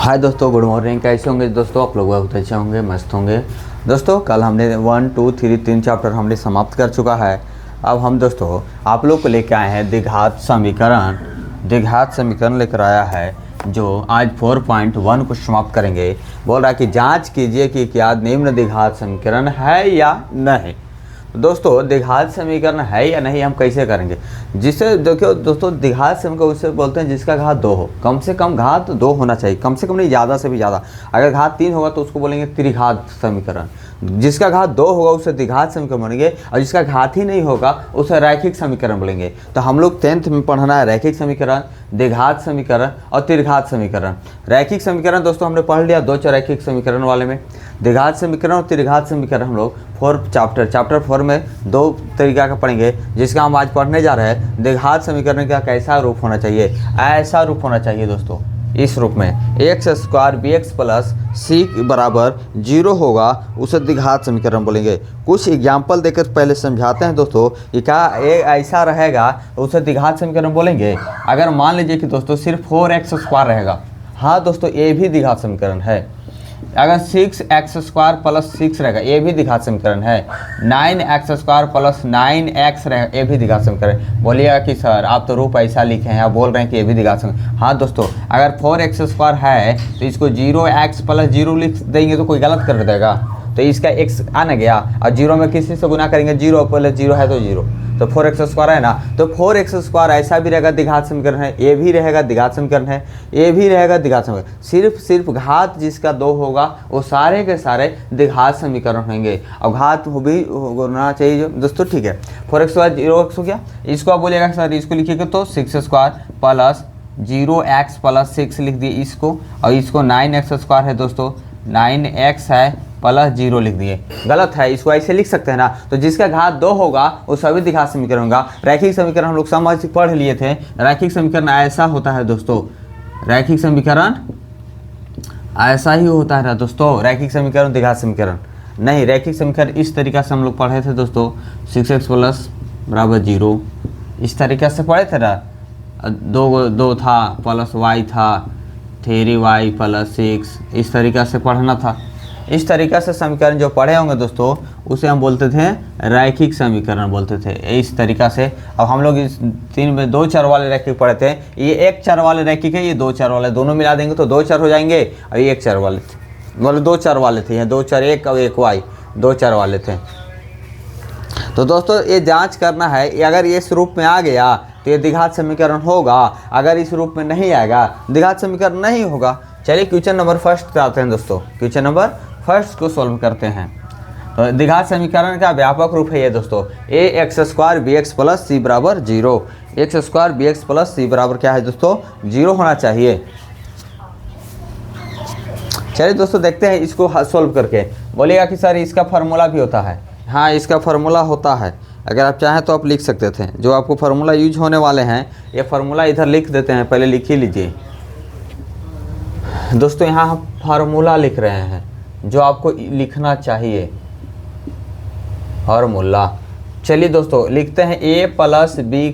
हाय दोस्तों, good morning. कैसे होंगे दोस्तों? आप लोग बहुत अच्छे होंगे, मस्त होंगे। दोस्तों कल हमने 1, 2, 3 3 चैप्टर हमने समाप्त कर चुका है। अब हम दोस्तों आप लोग को लेकर आए हैं द्विघात समीकरण। द्विघात समीकरण लेकर आया है जो आज 4.1 को समाप्त करेंगे। बोल रहा है कि जांच कीजिए कि क्या निम्न द्विघात समीकरण है या नहीं। दोस्तों द्विघात समीकरण है या नहीं हम कैसे करेंगे? जिसे देखो दोस्तों, द्विघात समीकरण उसे बोलते हैं जिसका घात 2 हो। कम से कम घात 2 होना चाहिए, कम से कम नहीं, ज़्यादा से भी ज़्यादा। अगर घात 3 होगा तो उसको बोलेंगे त्रिघात समीकरण। जिसका घात 2 होगा उसे द्विघात समीकरण बोलेंगे, और जिसका घात ही नहीं होगा उसे रैखिक समीकरण बोलेंगे। तो हम लोग 10th में पढ़ना है रैखिक समीकरण, द्विघात समीकरण और त्रिघात समीकरण। रैखिक समीकरण दोस्तों हमने पढ़ लिया 2 रैखिक समीकरण वाले में। द्विघात समीकरण और त्रिघात समीकरण हम लोग चैप्टर 4 में 2 तरीका का पढ़ेंगे, जिसका हम आज पढ़ने जा रहे हैं। द्विघात समीकरण का कैसा रूप होना चाहिए? ऐसा रूप होना चाहिए दोस्तों, इस रूप में x square b x plus c बराबर 0 होगा, उसे द्विघात समीकरण बोलेंगे। कुछ एग्जाम्पल देकर पहले समझाते हैं दोस्तों कि क्या ऐसा रहेगा उसे द्विघात समीकरण बोलेंगे। अगर मान लीजिए कि दोस्तों सिर्फ 4x स्क्वायर रहेगा, हाँ दोस्तों ये भी द्विघात समीकरण है। अगर 6x स्क्वायर प्लस 6 रहेगा, ये भी द्विघात समीकरण है। 9x स्क्वायर प्लस 9x रहेगा, ये भी द्विघात समीकरण। बोलिएगा कि सर आप तो रूप ऐसा लिखे हैं, आप बोल रहे हैं कि ये भी द्विघात समीकरण। हाँ दोस्तों, अगर 4x स्क्वायर है तो इसको 0x प्लस 0 लिख देंगे तो कोई गलत कर देगा। तो इसका x आना गया और 0 में किसी से गुना करेंगे, 0 प्लस 0 है तो 0, तो 4x स्क्वायर है ना। तो 4x स्क्वायर ऐसा भी रहेगा द्विघात समीकरण है, ये भी रहेगा द्विघात समीकरण है, ये भी रहेगा द्विघात समीकरण। सिर्फ घात जिसका 2 होगा वो सारे के सारे द्विघात समीकरण होंगे, और घात भी होना चाहिए दोस्तों, ठीक है। 4x स्क्वायर 0x हो गया, इसको आप बोलिएगा सर इसको लिखिएगा तो 6 स्क्वायर प्लस 0x प्लस 6 लिख दिए इसको, और इसको 9x स्क्वायर है दोस्तों, 9x है प्लस 0 लिख दिए। गलत है, इसको ऐसे लिख सकते हैं ना। तो जिसका घात 2 होगा वो सभी द्विघात समीकरण होगा। रैखिक समीकरण हम लोग समझ पढ़ लिए थे। रैखिक समीकरण ऐसा होता है दोस्तों, रैखिक समीकरण ऐसा ही होता है ना दोस्तों। रैखिक समीकरण द्विघात समीकरण नहीं, रैखिक समीकरण इस तरीका से हम लोग पढ़े थे दोस्तों। 6x प्लस बराबर 0, इस तरीके से पढ़े थे ना। 2 था प्लस y था, 3y प्लस 6, इस तरीका से पढ़ना था। इस तरीक़ा से समीकरण जो पढ़े होंगे दोस्तों उसे हम बोलते थे रैखिक समीकरण बोलते थे, इस तरीक़ा से। अब हम लोग इस 3 में 2 चर वाले रैखिक पढ़े थे। ये 1 चर वाले रैखिक है, ये 2 चर वाले, दोनों मिला देंगे तो 2 चर हो जाएंगे, और ये 1 चर वाले थे, मतलब 2 चर वाले थे। ये 2 चर 1 और 1 y, 2 चर वाले थे। तो दोस्तों ये जाँच करना है, अगर ये इस रूप में आ गया तो ये द्विघात समीकरण होगा, अगर इस रूप में नहीं आएगा द्विघात समीकरण नहीं होगा। चलिए क्वेश्चन नंबर फर्स्ट आते हैं दोस्तों, क्वेश्चन नंबर फर्स्ट को सॉल्व करते हैं। तो द्विघात समीकरण का व्यापक रूप है ये दोस्तों, a x square b x plus c बराबर 0। X square b x plus c बराबर क्या है दोस्तों? 0 होना चाहिए। चलिए दोस्तों देखते हैं इसको सॉल्व करके। बोलिएगा कि सर इसका फार्मूला भी होता है। हाँ, इसका फार्मूला होता है, अगर आप चाहें तो आप लिख सकते थे। जो आपको फार्मूला यूज होने वाले हैं ये फार्मूला इधर लिख देते हैं, पहले लिख ही लीजिए दोस्तों। यहाँ हम फार्मूला लिख रहे हैं जो आपको लिखना चाहिए, फार्मूला। चलिए दोस्तों लिखते हैं a प्लस बी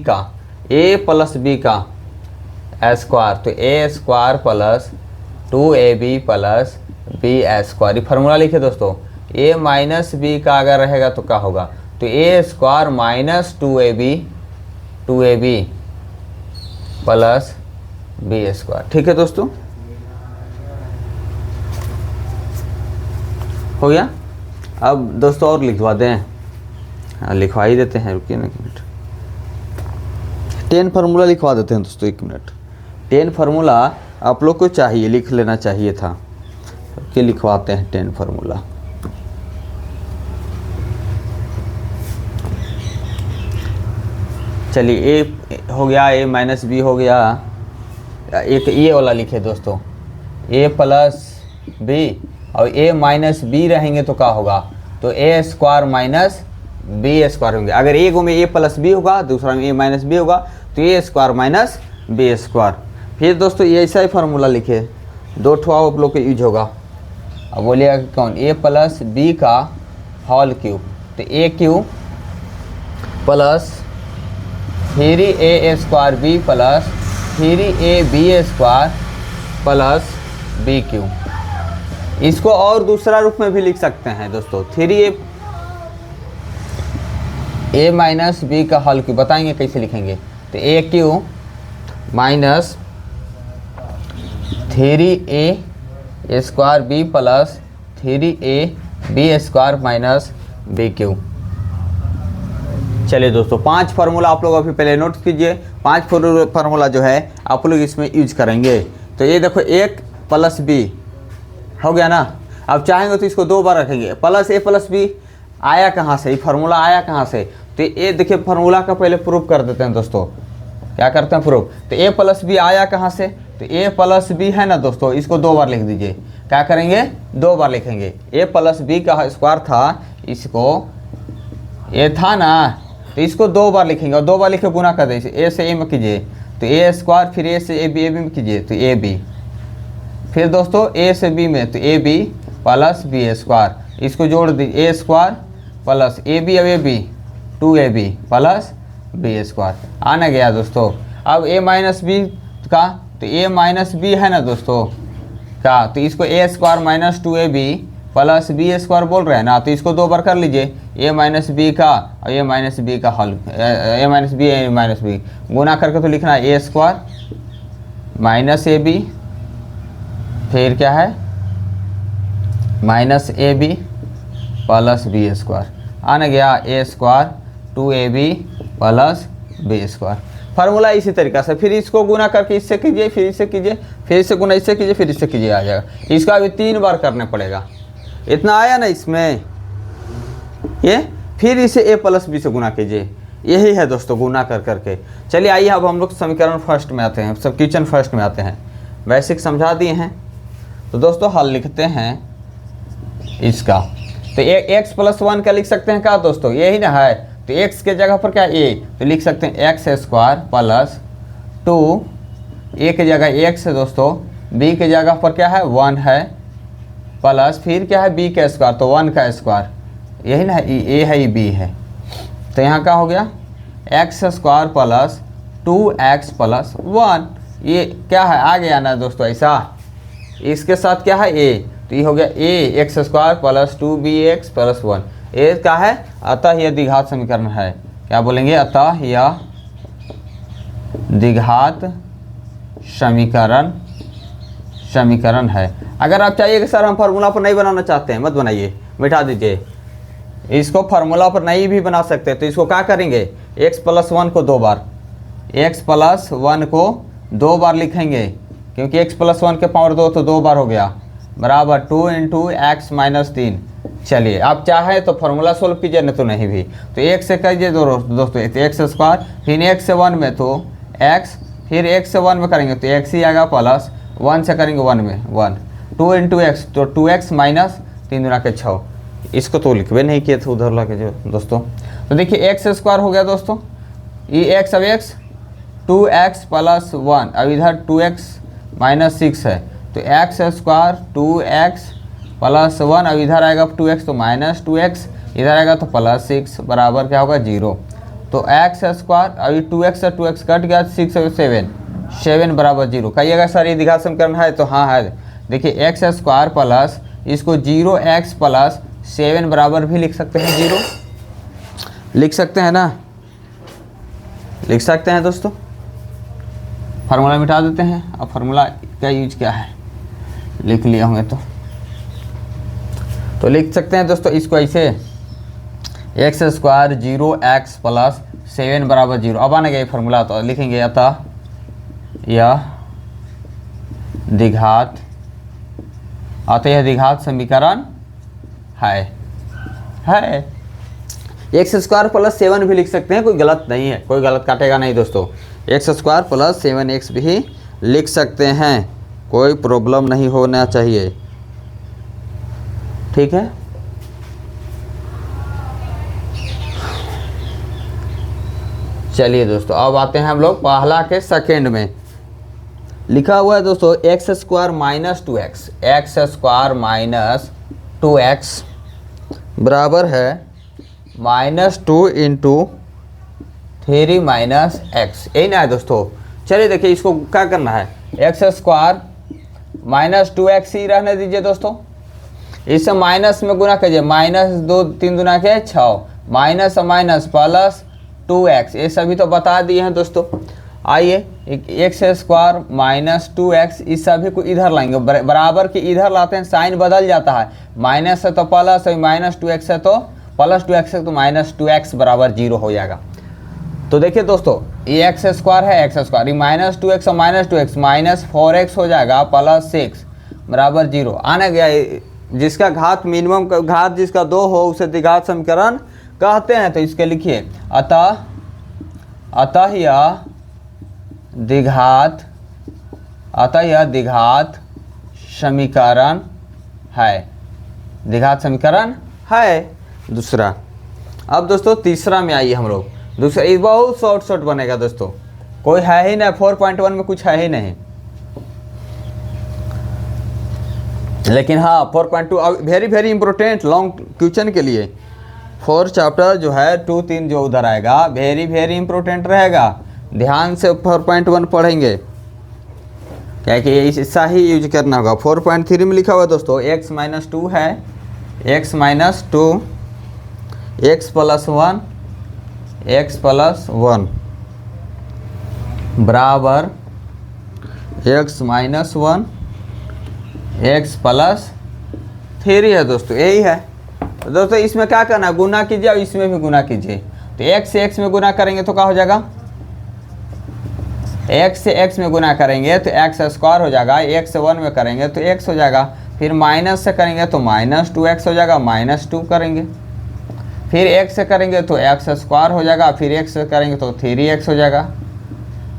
का स्क्वायर, तो a square plus 2ab plus B square, ये फार्मूला लिखे दोस्तों। a माइनस बी का अगर रहेगा तो क्या होगा? तो a square minus 2ab plus B square, ठीक है दोस्तों, हो गया। अब दोस्तों और लिखवा दें, हाँ लिखवा ही देते हैं, रुकिए ना 1 मिनट। 10 फार्मूला लिखवा देते हैं दोस्तों, 1 मिनट। 10 फार्मूला आप लोग को चाहिए, लिख लेना चाहिए था, कि लिखवाते हैं 10 फार्मूला। चलिए a हो गया, a माइनस बी हो गया, एक ये वाला लिखे दोस्तों, a प्लस बी और a माइनस बी रहेंगे तो क्या होगा? तो a square minus B square होंगे। अगर एक में a प्लस बी होगा, दूसरा में a माइनस बी होगा, तो a square minus B square. फिर दोस्तों ये ऐसा ही फार्मूला लिखे, 2 ठो आप लोग को यूज होगा। अब बोलिएगा कि कौन? a प्लस बी का होल क्यूब, तो a cube plus 3a square B plus 3ab square plus B cube. इसको और दूसरा रूप में भी लिख सकते हैं दोस्तों, 3a माइनस बी का हल क्यू। बताएंगे कैसे लिखेंगे। तो a q minus 3a square B plus 3a B square minus b q. चलिए दोस्तों, 5 फार्मूला आप लोग अभी पहले नोट कीजिए। 5 फार्मूला जो है आप लोग इसमें यूज करेंगे। तो ये देखो, एक प्लस बी हो गया ना। अब चाहेंगे तो इसको 2 बार रखेंगे। प्लस ए प्लस बी आया कहाँ से, ये फार्मूला आया कहाँ से। तो ये देखिए, फार्मूला का पहले प्रूफ कर देते हैं दोस्तों। क्या करते हैं प्रूफ। तो ए प्लस बी आया कहाँ से, तो ए प्लस बी है ना दोस्तों, इसको 2 बार लिख दीजिए। क्या करेंगे, 2 बार लिखेंगे। ए प्लस बी का स्क्वायर था, इसको ए था ना, तो इसको 2 बार लिखेंगे और 2 बार लिखे गुना कर दीजिए। ए से ए में कीजिए तो ए स्क्वायर, फिर ए से ए बी में कीजिए तो ए बी, फिर दोस्तों ए से बी में तो A B plus B square. इसको जोड़ दीजिए, A square plus A B, अब A B 2ab plus B square. आना गया दोस्तों। अब a माइनस बी का, तो a माइनस बी है ना दोस्तों का, तो इसको a square minus 2ab plus B square बोल रहे हैं ना। तो इसको 2 बार कर लीजिए, a माइनस बी का और a माइनस बी का हल, a माइनस बी गुना करके तो लिखना है a square minus A B, फिर क्या है minus A B plus B square. आने गया a square 2ab plus B square. Formula इसी तरीक़ा से, फिर इसको गुना करके इससे कीजिए, फिर इससे कीजिए, फिर इससे गुना इससे कीजिए, फिर इससे कीजिए, आ जाएगा। इसका अभी 3 बार करने पड़ेगा। इतना आया ना इसमें ये, फिर इसे a प्लस बी से गुना कीजिए। यही है दोस्तों गुना कर करके। चलिए आइए अब हम लोग समीकरण फर्स्ट में आते हैं, सब किचन फर्स्ट में आते हैं। बेसिक समझा दिए हैं तो दोस्तों हल लिखते हैं इसका। तो x प्लस 1 का लिख सकते हैं क्या दोस्तों, यही ना है। तो x के जगह पर क्या a, तो लिख सकते हैं x स्क्वायर प्लस 2, a की जगह x है दोस्तों, b की जगह पर क्या है 1 है, प्लस फिर क्या है b का स्क्वायर, तो 1 का स्क्वायर, यही ना a है, ये b है। तो यहाँ क्या हो गया x square plus 2x plus 1। ये क्या है, आ गया ना दोस्तों ऐसा। इसके साथ क्या है a, तो ये हो गया a x square plus 2bx plus 1। ये क्या है, अतः यह द्विघात समीकरण है। क्या बोलेंगे, अतः यह द्विघात समीकरण है। अगर आप चाहिए कि सर हम फार्मूला पर नहीं बनाना चाहते हैं, मत बनाइए, मिटा दीजिए। इसको फार्मूला पर नहीं भी बना सकते, तो इसको क्या करेंगे, x प्लस 1 को 2 बार, x प्लस 1 को 2 बार लिखेंगे, क्योंकि x प्लस 1 के पावर 2 तो 2 बार हो गया, बराबर 2 इंटू एक्स माइनस 3। चलिए आप चाहे तो फार्मूला सोल्व कीजिए, नहीं तो नहीं भी। तो एक से कीजिए दोस्तों, एक्स स्क्वायर, फिर x से 1 में तो x, फिर x से 1 में करेंगे तो x ही आएगा, प्लस 1 से करेंगे 1 में 1, 2 इंटू एक्स तो 2x माइनस 3 दूना के 6। इसको तो लिखवे नहीं किए थे उधर लगे जो दोस्तों। तो देखिए एक्स स्क्वायर हो गया दोस्तों, ये x, अब x 2x प्लस 1, अब इधर 2x माइनस 6 है, तो x स्क्वायर 2x प्लस 1, अब इधर आएगा 2x तो माइनस 2x, इधर आएगा तो प्लस 6, बराबर क्या होगा 0। तो x स्क्वायर, अभी 2x से 2x कट गया, 6 और 7 बराबर 0। कहिएगा सर ये द्विघात समीकरण है, तो हाँ है। देखिए x स्क्वायर प्लस इसको 0x प्लस 7 बराबर भी लिख सकते हैं 0, लिख सकते हैं ना, लिख सकते हैं दोस्तों। फार्मूला मिटा देते हैं। अब फार्मूला का यूज क्या है लिख लिए होंगे तो लिख सकते हैं दोस्तों इसको ऐसे, एक्स स्क्वायर 0x प्लस 7 बराबर 0। अब आने गया फार्मूला, तो लिखेंगे अतः यह द्विघात समीकरण है। एक्स स्क्वायर प्लस 7 भी लिख सकते हैं, कोई गलत नहीं है, कोई गलत काटेगा नहीं दोस्तों। एक्स स्क्वायर प्लस 7x भी लिख सकते हैं, कोई प्रॉब्लम नहीं होना चाहिए, ठीक है। चलिए दोस्तों अब आते हैं हम लोग पहला के सेकेंड में। लिखा हुआ है दोस्तों x square minus 2x, x square minus 2x बराबर है -2 इंटू 3 माइनस एक्स, यही ना है दोस्तों। चलिए देखिए इसको क्या करना है, एक्स स्क्वायर माइनस 2x ही रहने दीजिए दोस्तों। इससे माइनस में गुना कीजिए, माइनस 2 3 दूना के 6, माइनस माइनस प्लस 2x, ये सभी तो बता दिए हैं दोस्तों। आइए एक्स स्क्वायर माइनस 2x, इस सभी को इधर लाएंगे, बराबर के इधर लाते हैं, साइन बदल जाता है, माइनस है तो प्लस है, माइनस 2x है तो प्लस 2x है तो माइनस 2x बराबर 0 हो जाएगा। तो देखिए दोस्तों, ये एक्स स्क्वायर है, एक्स स्क्वायर, ये माइनस 2x और माइनस 2x माइनस 4x हो जाएगा प्लस 6 बराबर 0। आना गया, जिसका घात मिनिमम का घात जिसका 2 हो उसे द्विघात समीकरण कहते हैं। तो इसके लिखिए, अतः यह द्विघात समीकरण है, द्विघात समीकरण है दूसरा। अब दोस्तों तीसरा में आइए हम लोग। दूसरा ये बहुत शॉर्ट बनेगा दोस्तों, कोई है ही नहीं, 4.1 में कुछ है ही नहीं। लेकिन हाँ 4.2 वेरी इंपॉर्टेंट लॉन्ग क्वेश्चन के लिए 4 चैप्टर जो है 2 3 जो उधर आएगा वेरी इंपॉर्टेंट रहेगा। ध्यान से 4.1 पढ़ेंगे, क्या कि ऐसा ही यूज करना होगा। 4.3 में लिखा हुआ है दोस्तों, x माइनस 2 है, x माइनस 2 x प्लस 1 बराबर x माइनस 1 x प्लस 3 है दोस्तों, यही है। तो दोस्तों इसमें क्या करना है, गुना कीजिए और इसमें भी गुना कीजिए। तो x से x में गुना करेंगे तो क्या हो जाएगा, x से x में गुना करेंगे तो x स्क्वायर हो जाएगा, x से 1 में करेंगे तो x हो जाएगा, फिर माइनस से करेंगे तो माइनस 2x हो जाएगा, माइनस 2 करेंगे, फिर x से करेंगे तो x स्क्वायर हो जाएगा, फिर x से करेंगे तो 3x हो जाएगा,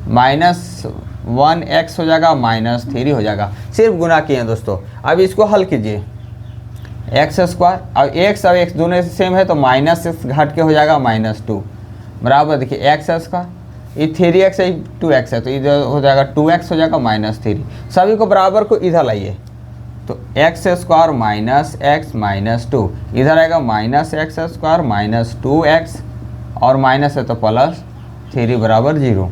माइनस 1x हो जाएगा, माइनस 3 हो जाएगा। सिर्फ गुना किए हैं दोस्तों। अब इसको हल कीजिए, एक्स स्क्वायर और x और x दोनों से सेम है तो माइनस x घट के हो जाएगा माइनस 2 बराबर, देखिए एक्स स्क्वायर, ये 3x है 2x है तो इधर हो जाएगा 2x हो जाएगा माइनस 3। सभी को बराबर को इधर लाइए, तो x square minus x minus 2, इधर आएगा minus x square minus 2x और माइनस है तो प्लस 3 बराबर 0।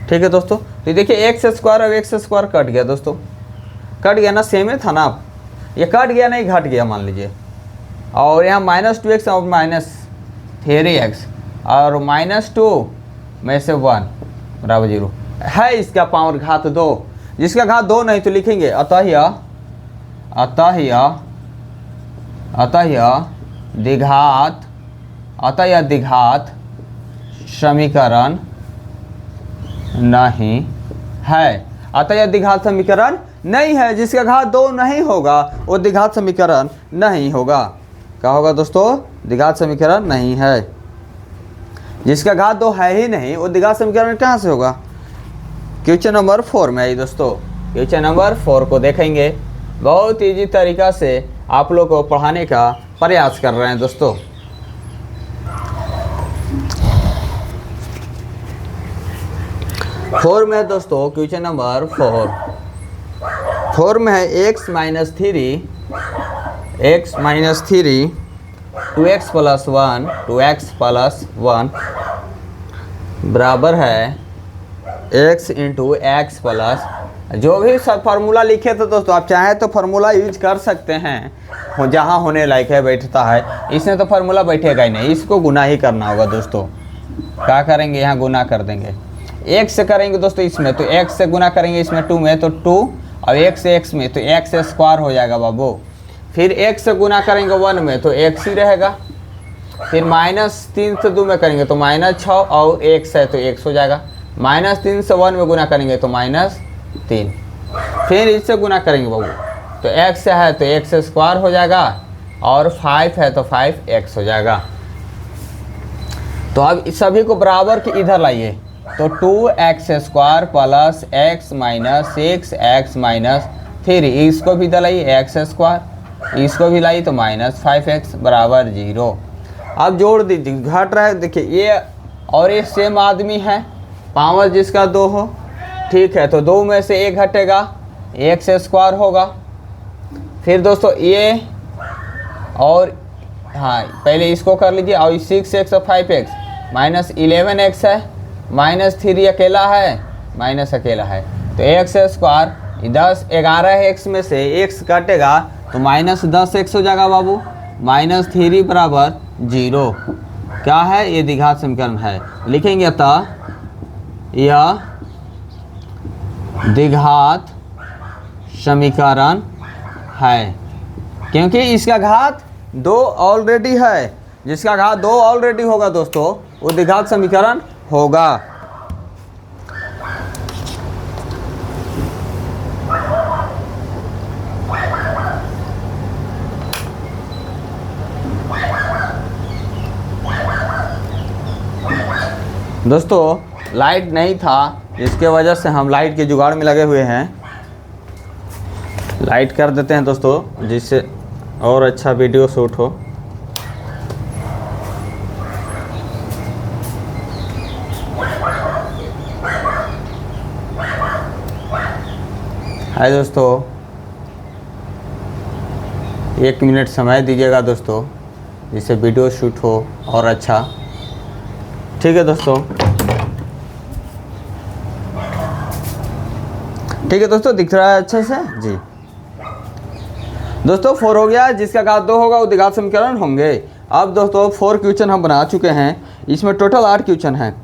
ठीक है दोस्तों, तो देखिए एक्स स्क्वायर और एक्स स्क्वायर कट गया दोस्तों, कट गया ना, सेम ही था ना, ये कट गया नहीं घट गया मान लीजिए। और यहाँ माइनस 2x और माइनस 3x और माइनस 2 में से 1 बराबर 0 है, इसका पावर घात 2, जिसका घात 2 नहीं तो लिखेंगे अतः यह द्विघात समीकरण नहीं है। अतः यह द्विघात समीकरण नहीं है, जिसका घात 2 नहीं होगा वो द्विघात समीकरण नहीं होगा। क्या होगा दोस्तों, द्विघात समीकरण नहीं है। जिसका घात 2 है ही नहीं वो द्विघात समीकरण कहाँ से होगा। क्वेश्चन नंबर 4 में आई दोस्तों, क्वेश्चन नंबर 4 को देखेंगे। बहुत ईजी तरीका से आप लोग को पढ़ाने का प्रयास कर रहे हैं दोस्तों। फोर में है दोस्तों, क्वेश्चन नंबर 4 में है x माइनस 3 2x प्लस 1 बराबर है x इंटू एक्स प्लस, जो भी सब फार्मूला लिखे थे दोस्तों, आप चाहें तो फार्मूला यूज कर सकते हैं, जहाँ होने लायक है बैठता है। इसमें तो फार्मूला बैठेगा ही नहीं, इसको गुना ही करना होगा दोस्तों। क्या करेंगे, यहाँ गुना कर देंगे, x से करेंगे दोस्तों इसमें तो x से गुना करेंगे इसमें 2 में तो 2 और x से x में तो x स्क्वायर हो जाएगा बाबू। फिर x से गुना करेंगे 1 में तो x ही रहेगा, फिर माइनस 3 से 2 में करेंगे तो माइनस 6 और x है तो x हो जाएगा, माइनस 3 से 1 में गुना करेंगे तो माइनस 3, फिर इससे गुना करेंगे बाबू तो x है तो x स्क्वायर हो जाएगा और 5 है तो 5x हो जाएगा। तो अब इस सभी को बराबर के इधर लाइए, तो 2x square plus x minus 6x minus 3, इसको भी दलाइए x स्क्वायर, इसको भी लाइए तो माइनस 5x बराबर 0। अब जोड़ दीजिए, घट रहा है, देखिए ये और ये सेम आदमी है, पावर जिसका 2 हो, ठीक है, तो 2 में से 1 घटेगा, x स्क्वायर होगा। फिर दोस्तों ये और हाँ पहले इसको कर लीजिए, और 6x और 5x माइनस 11x है, माइनस 3 अकेला है, माइनस अकेला है तो x स्क्वायर 10 11x में से x कटेगा तो -10x हो जाएगा बाबू। -3 बराबर 0 क्या है, ये द्विघात समीकरण है। लिखेंगे अतः यह द्विघात समीकरण है, क्योंकि इसका घात 2 ऑलरेडी है। जिसका घात 2 ऑलरेडी होगा दोस्तों वो द्विघात समीकरण होगा। दोस्तों लाइट नहीं था, इसके वजह से हम लाइट के जुगाड़ में लगे हुए हैं। लाइट कर देते हैं दोस्तों, जिससे और अच्छा वीडियो शूट हो। हाय दोस्तों, 1 मिनट समय दीजिएगा दोस्तों, जिससे वीडियो शूट हो और अच्छा। ठीक है दोस्तों, ठीक है दोस्तों, दिख रहा है अच्छे से जी। दोस्तों 4 हो गया, जिसका घात 2 होगा वो द्विघात समीकरण होंगे। अब दोस्तों 4 क्वेश्चन हम बना चुके हैं। इसमें टोटल 8 क्वेश्चन हैं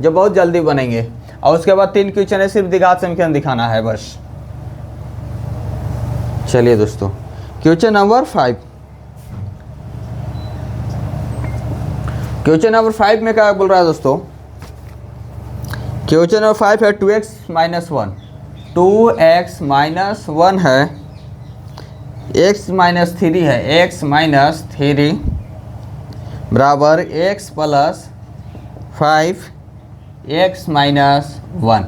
जो बहुत जल्दी बनेंगे, और उसके बाद 3 क्वेश्चन है सिर्फ द्विघात समीकरण दिखाना है बस। चलिए दोस्तों, क्वेश्चन नंबर 5। क्वेश्चन नंबर 5 में क्या बोल रहा है दोस्तों? क्वेश्चन नंबर 5 है 2x - 1। 2x - 1 है, x - 3 है, x - 3 बराबर x + 5 x - 1।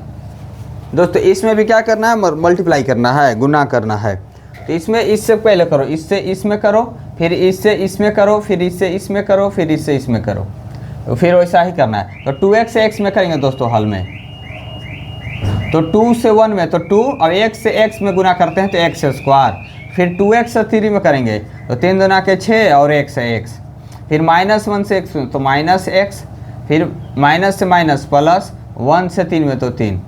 दोस्तों इसमें भी क्या करना है, मल्टीप्लाई करना है, गुना करना है। तो इसमें इससे पहले करो, इससे इसमें करो, फिर इससे इसमें करो, फिर इससे इसमें करो, फिर इससे इसमें करो, तो फिर वैसा ही करना है। तो 2x से x में करेंगे दोस्तों हल में, तो 2 से 1 में तो 2 और x से x में गुना करते हैं तो x²। फिर 2x से 3 में करेंगे तो 3 दूना के 6 और x है x। फिर -1 से x तो -x, फिर माइनस से माइनस प्लस, 1 से 3 में तो 3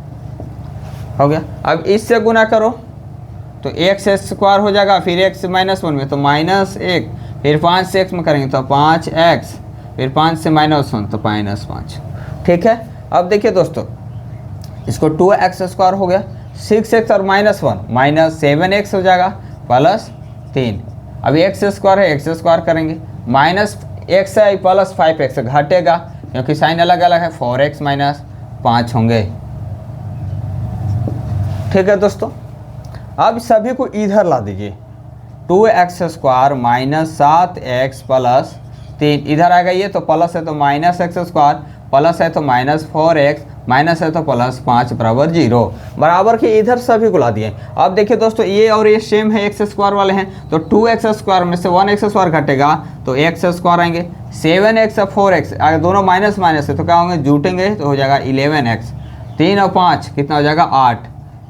हो गया। अब इससे गुना करो तो x² हो जाएगा, फिर x -1 में तो -1, फिर 5 से x में करेंगे तो 5x, फिर 5 से -1 तो -5। ठीक है, अब देखिए दोस्तों इसको 2x² हो गया, 6x और -1 -7x हो जाएगा, प्लस 3। अब x² है, x² करेंगे, -x है प्लस 5x घटेगा क्योंकि साइन अलग अलग है, 4x - 5 होंगे। ठीक है दोस्तों, अब सभी को इधर ला दीजिए, 2x² -7x प्लस 3 इधर आएगा, ये तो प्लस है तो -x², प्लस है तो -4x, माइनस है तो +5 बराबर 0। बराबर के इधर सभी को ला दिए। अब देखिए दोस्तों ये और ये सेम है, x² वाले हैं, तो 2x² में से 1x² घटेगा तो x² आएंगे, 7x और 4x अगर दोनों माइनस माइनस है तो क्या होंगे, जुटेंगे तो हो जाएगा 11x। 3 और 5 कितना हो जाएगा 8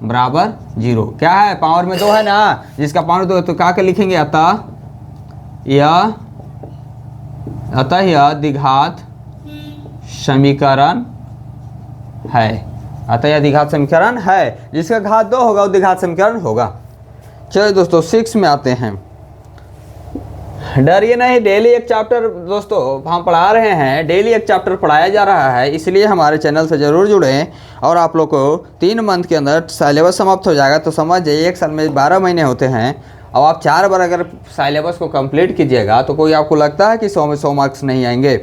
बराबर 0। क्या है, पावर में 2 है ना, जिसका पावर 2 है तो क्या के लिखेंगे, अतः यह द्विघात समीकरण है। अतः यह द्विघात समीकरण है, जिसका घात 2 होगा वो द्विघात समीकरण होगा। चलिए दोस्तों 6 में आते हैं। डरिए नहीं, डेली एक चैप्टर दोस्तों हम पढ़ा रहे हैं, डेली एक चैप्टर पढ़ाया जा रहा है, इसलिए हमारे चैनल से ज़रूर जुड़ें। और आप लोग को 3 मंथ के अंदर सिलेबस समाप्त हो जाएगा, तो समझ जाइए 1 साल में 12 महीने होते हैं। अब आप 4 बार अगर सिलेबस को कंप्लीट कीजिएगा तो कोई आपको लगता है कि 100 में 100 मार्क्स नहीं आएंगे।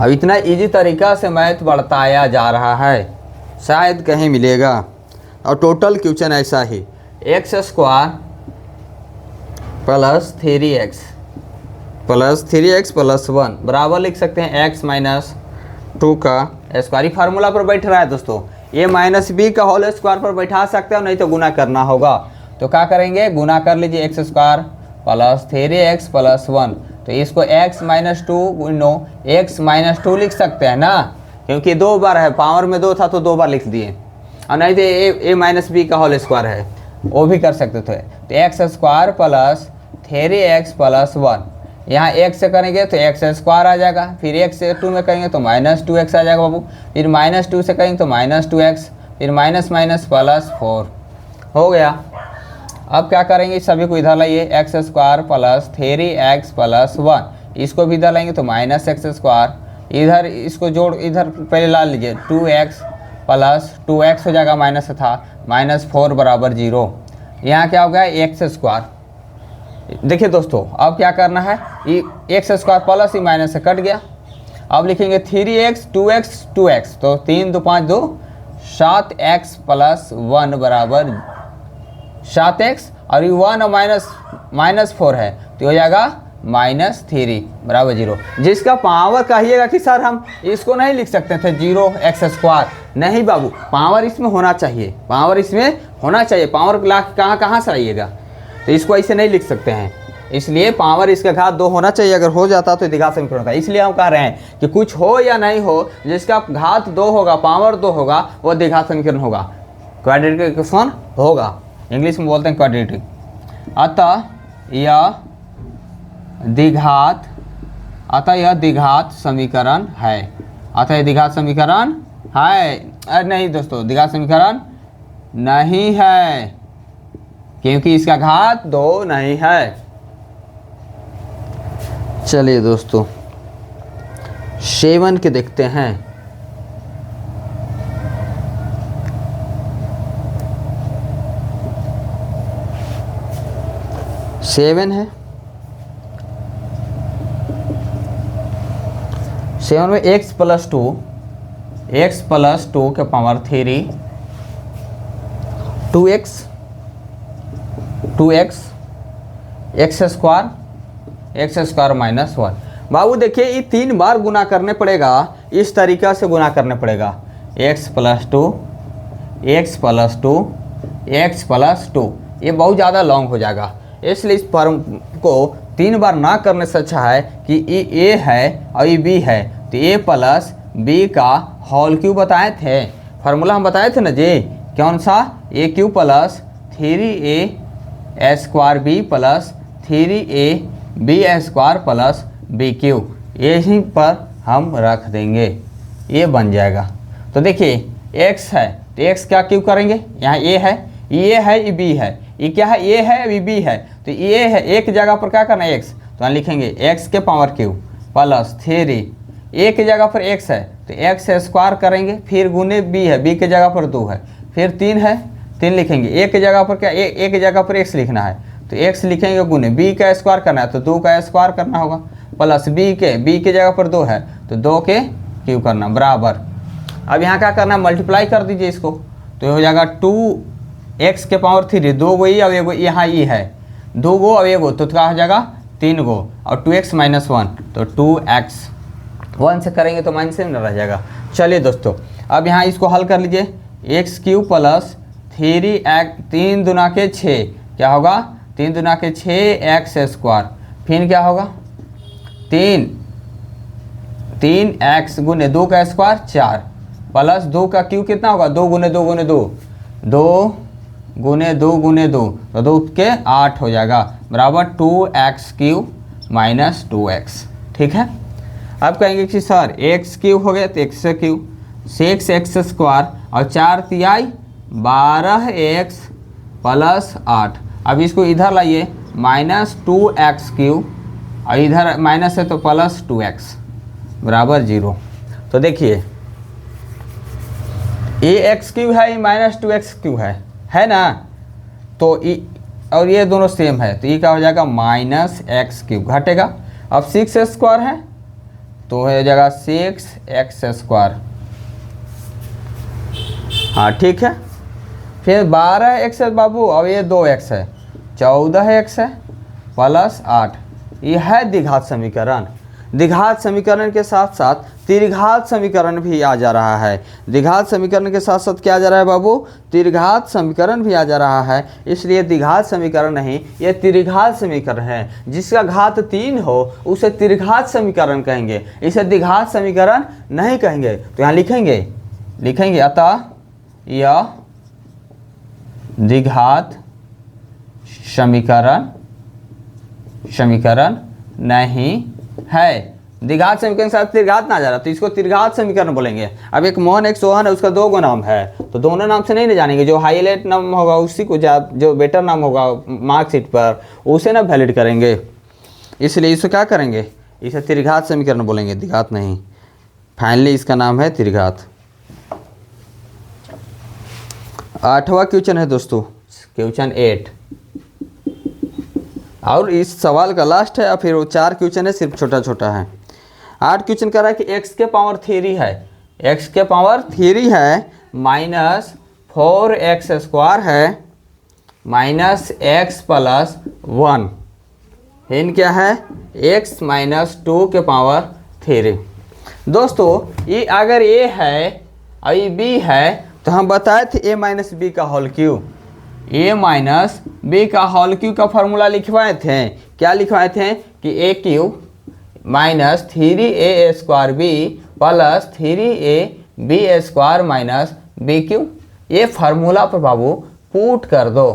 अब इतना इजी तरीका से मैथ बढ़ताया जा रहा है, शायद कहीं मिलेगा। और टोटल क्वेश्चन ऐसा ही, x² प्लस 3x प्लस 1 बराबर लिख सकते हैं x - 2 का स्क्वायर। फार्मूला पर बैठ रहा है दोस्तों, ये -b का होल स्क्वायर पर बैठा सकते हो, नहीं तो गुना करना होगा। तो क्या करेंगे, गुना कर लीजिए, x² प्लस 3x प्लस 1, तो इसको x - 2 x - 2 लिख सकते हैं ना, क्योंकि 2 बार है, पावर में 2 था तो 2 बार लिख दिए। और नहीं तो a - b का होल स्क्वायर है, वो भी कर सकते थे। तो x² प्लस 3x प्लस 1, यहाँ x से करेंगे तो x² आ जाएगा, फिर x से 2 में करेंगे तो -2x आ जाएगा बाबू, फिर -2 से करेंगे तो -2x फिर माइनस माइनस प्लस 4 हो गया। अब क्या करेंगे, सभी को इधर लाइए, x square plus 3x plus 1, इसको भी इधर लाएंगे तो माइनस एक्स स्क्वायर, इधर इसको जोड़ इधर पहले ला लीजिए, 2x प्लस 2x हो जाएगा, माइनस था, माइनस 4 बराबर 0। यहाँ क्या हो गया, एक्स स्क्वायर। देखिए दोस्तों अब क्या करना है, ये एक्स स्क्वायर प्लस ही माइनस से कट गया। अब लिखेंगे 3x 2x, तो 3 2 5 2 7x प्लस 1 बराबर 7x, और ये 1 और माइनस 4 है तो हो जाएगा -3 बराबर 0। जिसका पावर कहिएगा कि सर हम इसको नहीं लिख सकते थे 0x स्क्वायर, नहीं बाबू, पावर इसमें होना चाहिए, पावर इसमें होना चाहिए। पावर ला कहाँ से आइएगा, तो इसको ऐसे नहीं लिख सकते हैं, इसलिए पावर इसका घात 2 होना चाहिए। अगर हो जाता तो द्विघात समीकरण होता। इसलिए हम कह रहे हैं कि कुछ हो या नहीं हो, जिसका घात 2 होगा, पावर 2 होगा, वो द्विघात समीकरण होगा, क्वाड्रेटिक इक्वेशन होगा, इंग्लिश में बोलते हैं क्वाड्रेटिक। अतः यह द्विघात समीकरण है, अतः यह द्विघात समीकरण है। अरे नहीं दोस्तों, द्विघात समीकरण नहीं है, क्योंकि इसका घात 2 नहीं है। चलिए दोस्तों 7 के देखते हैं। सेवन है, 7 में x प्लस 2 के power 3, 2x x square minus 1। बाबू देखिए ये 3 बार गुना करने पड़ेगा, इस तरीक़ा से गुना करने पड़ेगा, x प्लस 2, ये बहुत ज़्यादा लॉन्ग हो जाएगा, इसलिए इस फॉर्म को 3 बार ना करने से अच्छा है कि ये a है और ये b है, तो a प्लस b का होल क्यूब बताए थे, फार्मूला हम बताए थे ना जी, कौन सा, a cube plus 3a square b plus 3a b square plus b cube, यहीं पर हम रख देंगे, ये बन जाएगा। तो देखिए x है तो x क्या क्यूब करेंगे, यहाँ a है, ये b है, ये क्या है, a है, ये b है, तो ये है, एक जगह पर क्या करना है x, तो यहाँ लिखेंगे x के पावर क्यूब प्लस 3, a की जगह पर x है तो x स्क्वायर करेंगे, फिर गुने b है, b की जगह पर 2 है, फिर 3 है, 3 लिखेंगे, a की जगह पर क्या, a की जगह पर x लिखना है तो x लिखेंगे, गुने b का स्क्वायर करना है तो 2 का स्क्वायर करना होगा, प्लस b की जगह पर 2 है तो 2 के क्यूब करना बराबर। अब यहाँ क्या करना है, मल्टीप्लाई कर दीजिए इसको, तो हो जाएगा 2x के पावर 3, 2 गो, अब एगो यहाँ ई है, 2 गो अब एगो, तो क्या हो जाएगा 3 गो, और 2x माइनस 1 तो 2x, 1 से करेंगे तो माइनस में रह जाएगा। चलिए दोस्तों अब यहाँ इसको हल कर लीजिए, एक्स क्यूब प्लस 3 दूना के 6 क्या होगा, 3 दूना के 6x स्क्वायर, फिर क्या होगा 3x गुने 2 का स्क्वायर 4 प्लस 2 का क्यूब कितना होगा, 2 गुने 2 गुने 2, 2 गुने 2 गुने 2, तो 2 के 8 हो जाएगा बराबर 2x क्यूब माइनस 2x। ठीक है, अब कहेंगे कि सर x क्यूब हो गया तो x क्यूब, 6x स्क्वायर और 4 तिहाई 12x प्लस 8। अब इसको इधर लाइए, माइनस 2x क्यूब और इधर माइनस है तो प्लस 2x बराबर 0। तो देखिए ये x क्यूब है, ये माइनस 2x क्यूब है ना, तो और ये दोनों सेम है तो ये क्या हो जाएगा माइनस x क्यूब, घटेगा। अब 6 स्क्वायर है तो हो जाएगा 6x स्क्वायर, हाँ ठीक है। फिर 12x है बाबू, अब ये 2x है, 14x है प्लस 8, ये है द्विघात समीकरण। द्विघात समीकरण के साथ साथ त्रिघात समीकरण भी आ जा रहा है, द्विघात समीकरण के साथ साथ क्या आ जा रहा है बाबू, त्रिघात समीकरण भी आ जा रहा है, इसलिए द्विघात समीकरण नहीं, ये त्रिघात समीकरण है। जिसका घात 3 हो उसे त्रिघात समीकरण कहेंगे, इसे द्विघात समीकरण नहीं कहेंगे। तो यहाँ लिखेंगे अतः यह द्विघात समीकरण नहीं है, द्विघात समीकरण साथ त्रिघात ना जा रहा तो इसको त्रिघात समीकरण बोलेंगे। अब एक मोहन एक सोहन है, उसका दो गो नाम है, तो दोनों नाम से नहीं ना जानेंगे, जो हाईलाइट नाम होगा उसी को जो बेटर नाम होगा मार्कशीट पर उसे ना वैलिड करेंगे, इसलिए इसे क्या करेंगे, इसे त्रिघात समीकरण बोलेंगे, द्विघात नहीं। फाइनली इसका नाम है त्रिघात। 8वां क्वेश्चन है दोस्तों, क्वेश्चन 8, और इस सवाल का लास्ट है, और फिर वो 4 क्वेश्चन है, सिर्फ छोटा छोटा है। 8 क्वेश्चन कर रहा है कि x के पावर 3 है, x के पावर 3 है माइनस 4x स्क्वायर है माइनस x प्लस 1, इन क्या है x माइनस 2 के पावर 3। दोस्तों ये अगर a है और ये b है तो हम बताए थे a माइनस बी का whole cube, a minus B का होल क्यूब का फॉर्मूला लिखवाए थे। क्या लिखवाए थे कि a cube minus 3a square B plus 3a B square minus B cube. ये फार्मूला पर बाबू पुट कर दो,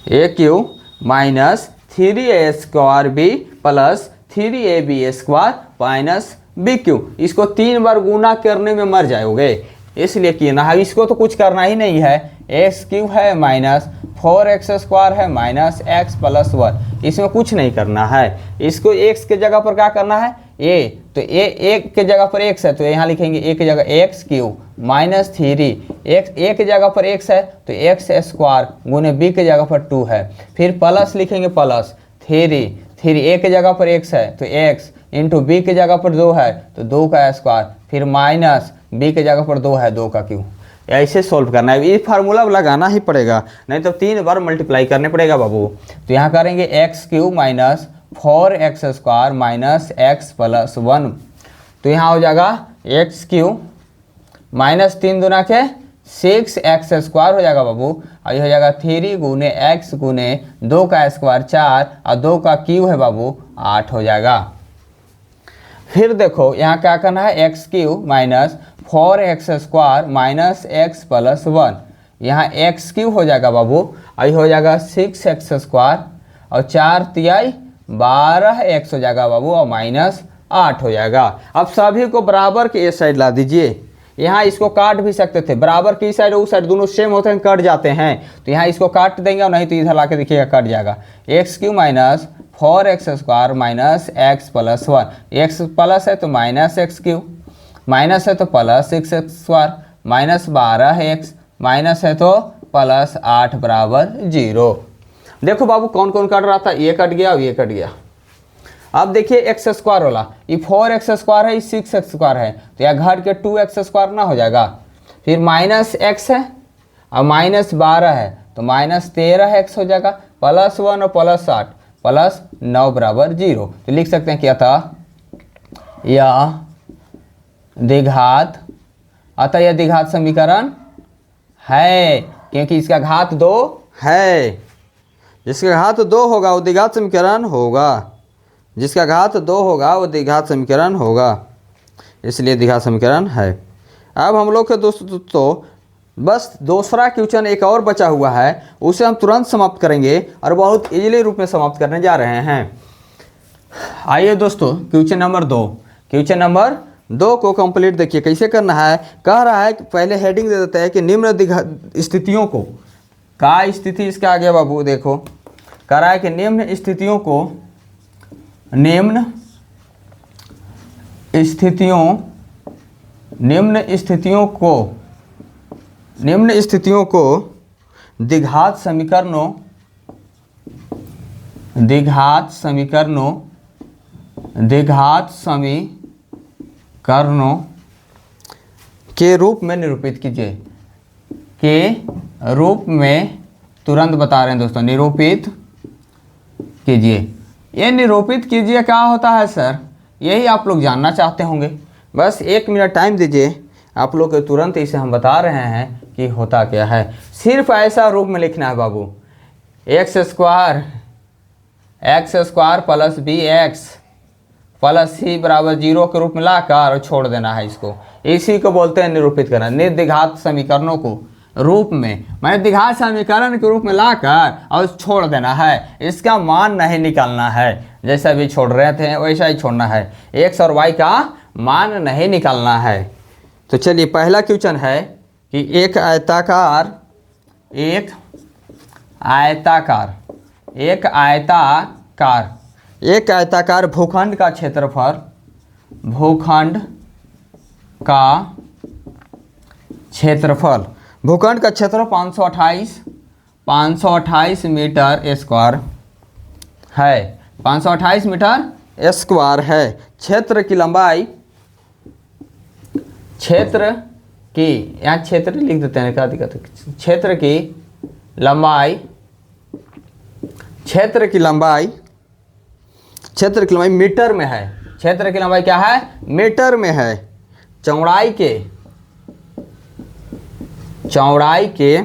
a cube minus 3a square B plus 3ab square minus B cube. इसको 3 बार गुना करने में मर जाओगे, इसलिए किए ना है। इसको तो कुछ करना ही नहीं है, एक्स क्यूब है माइनस 4x स्क्वायर है माइनस x प्लस 1, इसमें कुछ नहीं करना है। इसको x के जगह पर क्या करना है a, तो a के जगह पर x है तो यहाँ लिखेंगे a की जगह x क्यूब माइनस 3, a के जगह पर x है तो x स्क्वायर गुने b के जगह पर 2 है, फिर प्लस लिखेंगे प्लस 3 a के जगह पर x है तो x इंटू b के जगह पर 2 है तो 2 का स्क्वायर, फिर माइनस b के जगह पर 2 है 2 का क्यूब। ऐसे सॉल्व करना है, ये फार्मूला लगाना ही पड़ेगा, नहीं तो 3 बार मल्टीप्लाई करने पड़ेगा बाबू। तो यहाँ करेंगे x cube minus 4x square minus x plus 1, तो यहाँ हो जाएगा एक्स क्यूब माइनस 3 दूना के 6x स्क्वायर हो जाएगा बाबू, और ये हो जाएगा 3 गुने x गुने 2 का स्क्वायर 4 और 2 का क्यूब है बाबू 8 हो जाएगा। फिर देखो यहाँ क्या करना है, x cube minus 4x square minus x plus 1, यहाँ एक्स क्यूब हो जाएगा बाबू, और हो जाएगा 6x स्क्वायर और 4 तिहाई 12x हो जाएगा बाबू, और माइनस 8 हो जाएगा। अब सभी को बराबर के इस साइड ला दीजिए, यहाँ इसको काट भी सकते थे, बराबर की साइड उस साइड दोनों सेम होते हैं, कट जाते हैं, तो यहाँ इसको काट देंगे और नहीं तो इधर ला के देखिएगा कट जाएगा। X cube minus 4x square minus x plus 1, x plus है तो माइनस एक्स क्यूब, माइनस है तो plus 6x square minus 12x, minus है तो प्लस 8 बराबर 0। देखो बाबू कौन कौन कट रहा था, ये कट गया और ये कट गया। अब देखिए एक्स स्क्वायर वाला, ये 4x स्क्वायर है, ये 6x स्क्वायर है, तो यह घट के 2x स्क्वायर ना हो जाएगा। फिर माइनस x है और माइनस 12 है तो माइनस 13x हो जाएगा, प्लस 1 और प्लस 8 प्लस 9 बराबर 0। तो लिख सकते हैं क्या था, यह द्विघात, अतः यह द्विघात समीकरण है, क्योंकि इसका घात 2 है, जिसका घात 2 होगा वो द्विघात समीकरण होगा, जिसका घात 2 होगा वो द्विघात समीकरण होगा, इसलिए द्विघात समीकरण है। अब हम लोग के दोस्तों तो बस दूसरा क्वेश्चन एक और बचा हुआ है, उसे हम तुरंत समाप्त करेंगे और बहुत इजीली रूप में समाप्त करने जा रहे हैं। आइए दोस्तों क्वेश्चन नंबर 2, क्वेश्चन नंबर 2 को कंप्लीट देखिए कैसे करना है। कह रहा है कि पहले हेडिंग दे देता है कि निम्न स्थितियों को, का स्थिति इसका आ गया बाबू, देखो कह रहा है कि निम्न स्थितियों को, निम्न स्थितियों को द्विघात समीकरणों के रूप में निरूपित कीजिए, के रूप में, तुरंत बता रहे हैं दोस्तों, निरूपित कीजिए। ये निरूपित कीजिए क्या होता है सर, यही आप लोग जानना चाहते होंगे। बस 1 मिनट टाइम दीजिए, आप लोग को तुरंत इसे हम बता रहे हैं कि होता क्या है। सिर्फ ऐसा रूप में लिखना है बाबू, x square plus b x plus c बराबर 0 के रूप में लाकर और छोड़ देना है इसको। इसी को बोलते हैं निरूपित करना। निर्द्विघात समीकरणों को रूप में, मैंने द्विघात समीकरण के रूप में लाकर और छोड़ देना है, इसका मान नहीं निकालना है। जैसा भी छोड़ रहे थे वैसा ही छोड़ना है, एक्स और वाई का मान नहीं निकालना है। तो चलिए पहला क्वेश्चन है कि एक आयताकार भूखंड का क्षेत्रफल, भूखंड का क्षेत्रफल 528 मीटर स्क्वायर है, 528 मीटर स्क्वायर है। क्षेत्र की लंबाई, क्षेत्र की, यहाँ क्षेत्र लिख देते हैं, क्या दिक्कत है, क्षेत्र की लंबाई मीटर में है। क्षेत्र की लंबाई क्या है? मीटर में है। चौड़ाई के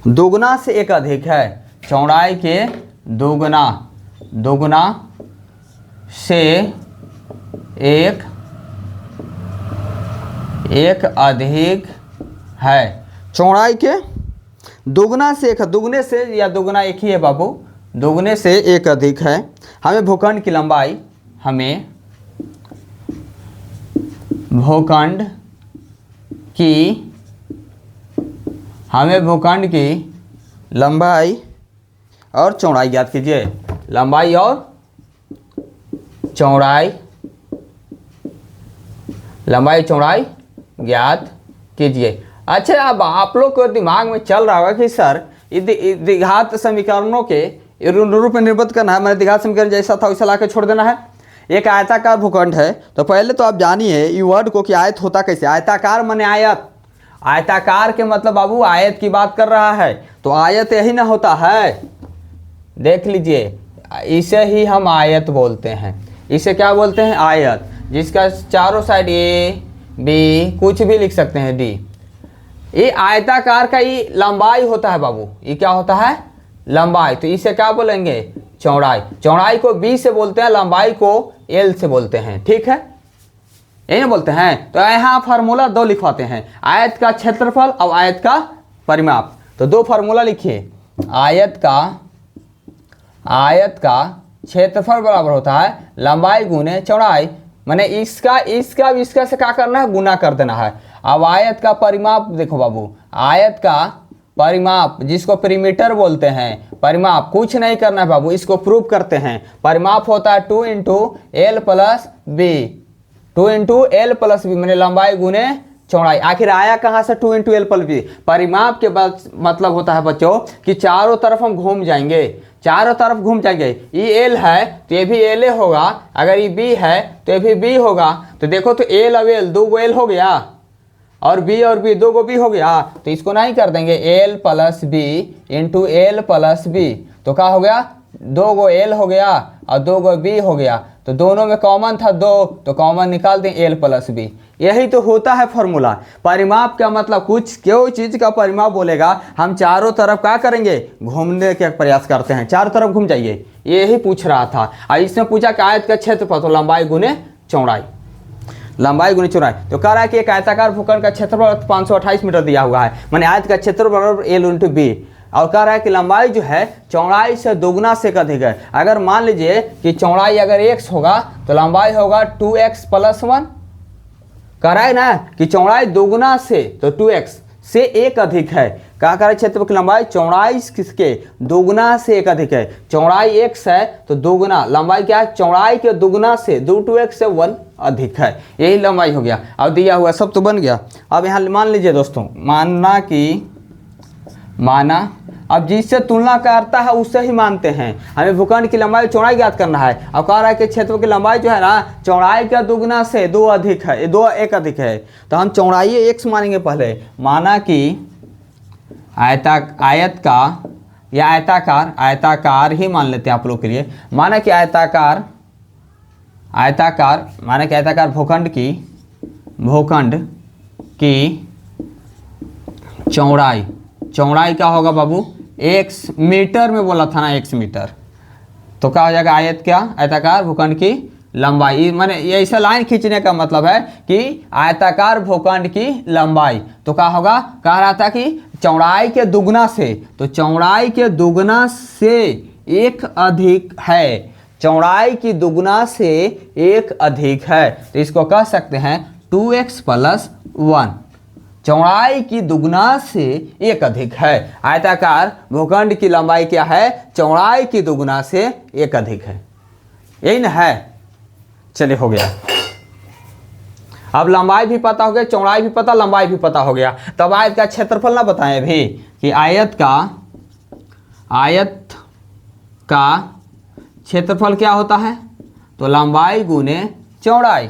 दोगुना से एक अधिक है। चौड़ाई के दोगुना से एक अधिक है। चौड़ाई के दोगुना से एक, दुगने से या दोगुना एक ही है बाबू, दोगुने से एक अधिक है। हमें भूखंड की लंबाई लंबाई और चौड़ाई ज्ञात कीजिए। लंबाई और चौड़ाई ज्ञात कीजिए। अच्छा, अब आप लोग को दिमाग में चल रहा होगा कि सर द्विघात समीकरणों के रूप में निर्मित करना है, मैंने द्विघात समीकरण जैसा था वैसा ला के छोड़ देना है। एक आयताकार भूखंड है, तो पहले तो आप जानिए ये वर्ड को कि आयत होता कैसे। आयताकार माने आयत, आयताकार के मतलब बाबू आयत की बात कर रहा है, तो आयत यही ना होता है। देख लीजिए, इसे ही हम आयत बोलते हैं। इसे क्या बोलते हैं? आयत, जिसका चारों साइड ए बी कुछ भी लिख सकते हैं, डी। ये आयताकार का ये लंबाई होता है बाबू, ये क्या होता है? लंबाई। तो इसे क्या बोलेंगे? चौड़ाई। चौड़ाई को बी से बोलते हैं, लंबाई को एल से बोलते हैं, ठीक है, यही ना बोलते हैं। तो यहाँ फार्मूला दो लिखवाते हैं, आयत का क्षेत्रफल और आयत का परिमाप। तो दो फार्मूला लिखिए। आयत का क्षेत्रफल बराबर होता है लंबाई गुने चौड़ाई, माने इसका से क्या करना है? गुना कर देना है। अब आयत का परिमाप देखो बाबू, आयत का परिमाप जिसको परिमीटर बोलते हैं, परिमाप कुछ नहीं करना है बाबू, इसको प्रूव करते हैं। परिमाप होता है 2 × L + B, 2 × L + B मैंने लंबाई गुने चौड़ाई। आखिर आया कहाँ से 2 × L + B? परिमाप के बाद मतलब होता है बच्चों कि चारों तरफ हम घूम जाएंगे, चारों तरफ घूम जाएंगे। ये L है तो ये भी L होगा, अगर ये B है तो ये भी B होगा। तो देखो, तो L और L दो गो L हो गया, और B और B दो गो B हो गया। तो इसको नहीं कर देंगे L + B × L + B, तो क्या हो गया? दो गो L हो गया और दो गो B हो गया। तो दोनों में कॉमन था 2, तो कॉमन निकाल दें L + B। यही तो होता है फॉर्मूला। परिमाप का मतलब कुछ कोई चीज़ का परिमाप बोलेगा, हम चारों तरफ क्या करेंगे? घूमने का प्रयास करते हैं, चारों तरफ घूम जाइए, यही पूछ रहा था। और इसमें पूछा कि आयत का क्षेत्रफल, तो लंबाई गुने चौड़ाई, लंबाई गुनी चौड़ाई। तो कह रहा है कि एक आयताकार भूखंड का क्षेत्रफल 528 मीटर दिया हुआ है, माने आयत का क्षेत्रफल बराबर L × B। और कह रहा है कि लंबाई जो है चौड़ाई से दोगुना से अधिक है। अगर मान लीजिए कि चौड़ाई अगर x होगा तो लंबाई होगा 2x + 1। कह रहा है ना कि चौड़ाई दोगुना से, तो 2x से एक अधिक है। क्या कह रहा है? क्षेत्रफल की लंबाई चौड़ाई किसके? दोगुना से एक अधिक है। चौड़ाई x है तो दोगुना, लंबाई क्या है? चौड़ाई के दोगुना से 2x से 1 अधिक है। यही लंबाई हो गया। अब दिया हुआ सब तो बन गया। अब यहाँ मान लीजिए दोस्तों, माना अब जिससे तुलना करता है उससे ही मानते हैं। हमें भूखंड की लंबाई चौड़ाई ज्ञात करना है। अब कह रहा है कि क्षेत्रफल की लंबाई जो है ना चौड़ाई का दोगुना से 2 अधिक है, 2 एक अधिक है। तो हम चौड़ाई x मानेंगे पहले। माना कि आयत का या आयताकार ही मान लेते हैं आप लोग के लिए। माना कि आयताकार भूखंड की चौड़ाई क्या होगा बाबू? x मीटर में बोला था ना, x मीटर। तो क्या हो जाएगा? आयताकार भूखंड की लंबाई, माने ये ऐसा लाइन खींचने का मतलब है कि आयताकार भूखंड की लंबाई। तो क्या होगा? कह रहा था कि चौड़ाई के दुगना से, तो चौड़ाई के दुगना से एक अधिक है, चौड़ाई की दुगुना से एक अधिक है, तो इसको कह सकते हैं 2x + 1। चौड़ाई की दुगुना से एक अधिक है। आयताकार भूखंड की लंबाई क्या है? चौड़ाई की दुगुना से एक अधिक है, यही ना है। चलिए हो गया। अब लंबाई भी पता हो गया, चौड़ाई भी पता, लंबाई भी पता हो गया। तब आयत का क्षेत्रफल ना बताएं अभी कि आयत का क्षेत्रफल क्या होता है? तो लंबाई गुने चौड़ाई।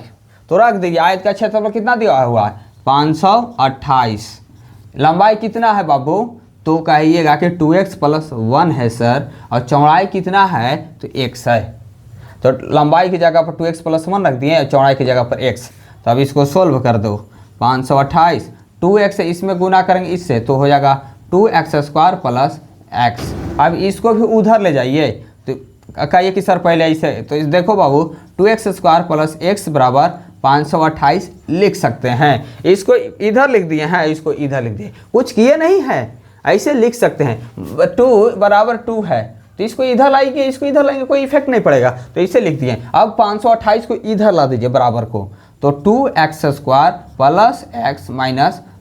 तो रख दीजिए आयत का क्षेत्रफल कितना दिया हुआ है? 528। लंबाई कितना है बाबू? तो कहिएगा कि 2x + 1 है सर, और चौड़ाई कितना है? तो x है। तो लंबाई की जगह पर 2x + 1 रख दिए, चौड़ाई की जगह पर x। तो अब इसको सोल्व कर दो। 528 2x इसमें गुना करेंगे इससे, तो हो जाएगा 2x² + x। अब इसको भी उधर ले जाइए, तो कहिए कि सर पहले ऐसे, तो देखो बाबू 2x² + x बराबर 528 लिख सकते हैं। इसको इधर लिख दिए हैं, इसको इधर लिख दिए, कुछ किए नहीं है, ऐसे लिख सकते हैं। 2 बराबर 2 है, तो इसको इधर लाएंगे, इसको इधर लाएंगे, कोई इफेक्ट नहीं पड़ेगा, तो इसे लिख दिए। अब 528 को इधर ला दीजिए बराबर को, तो 2x² + x -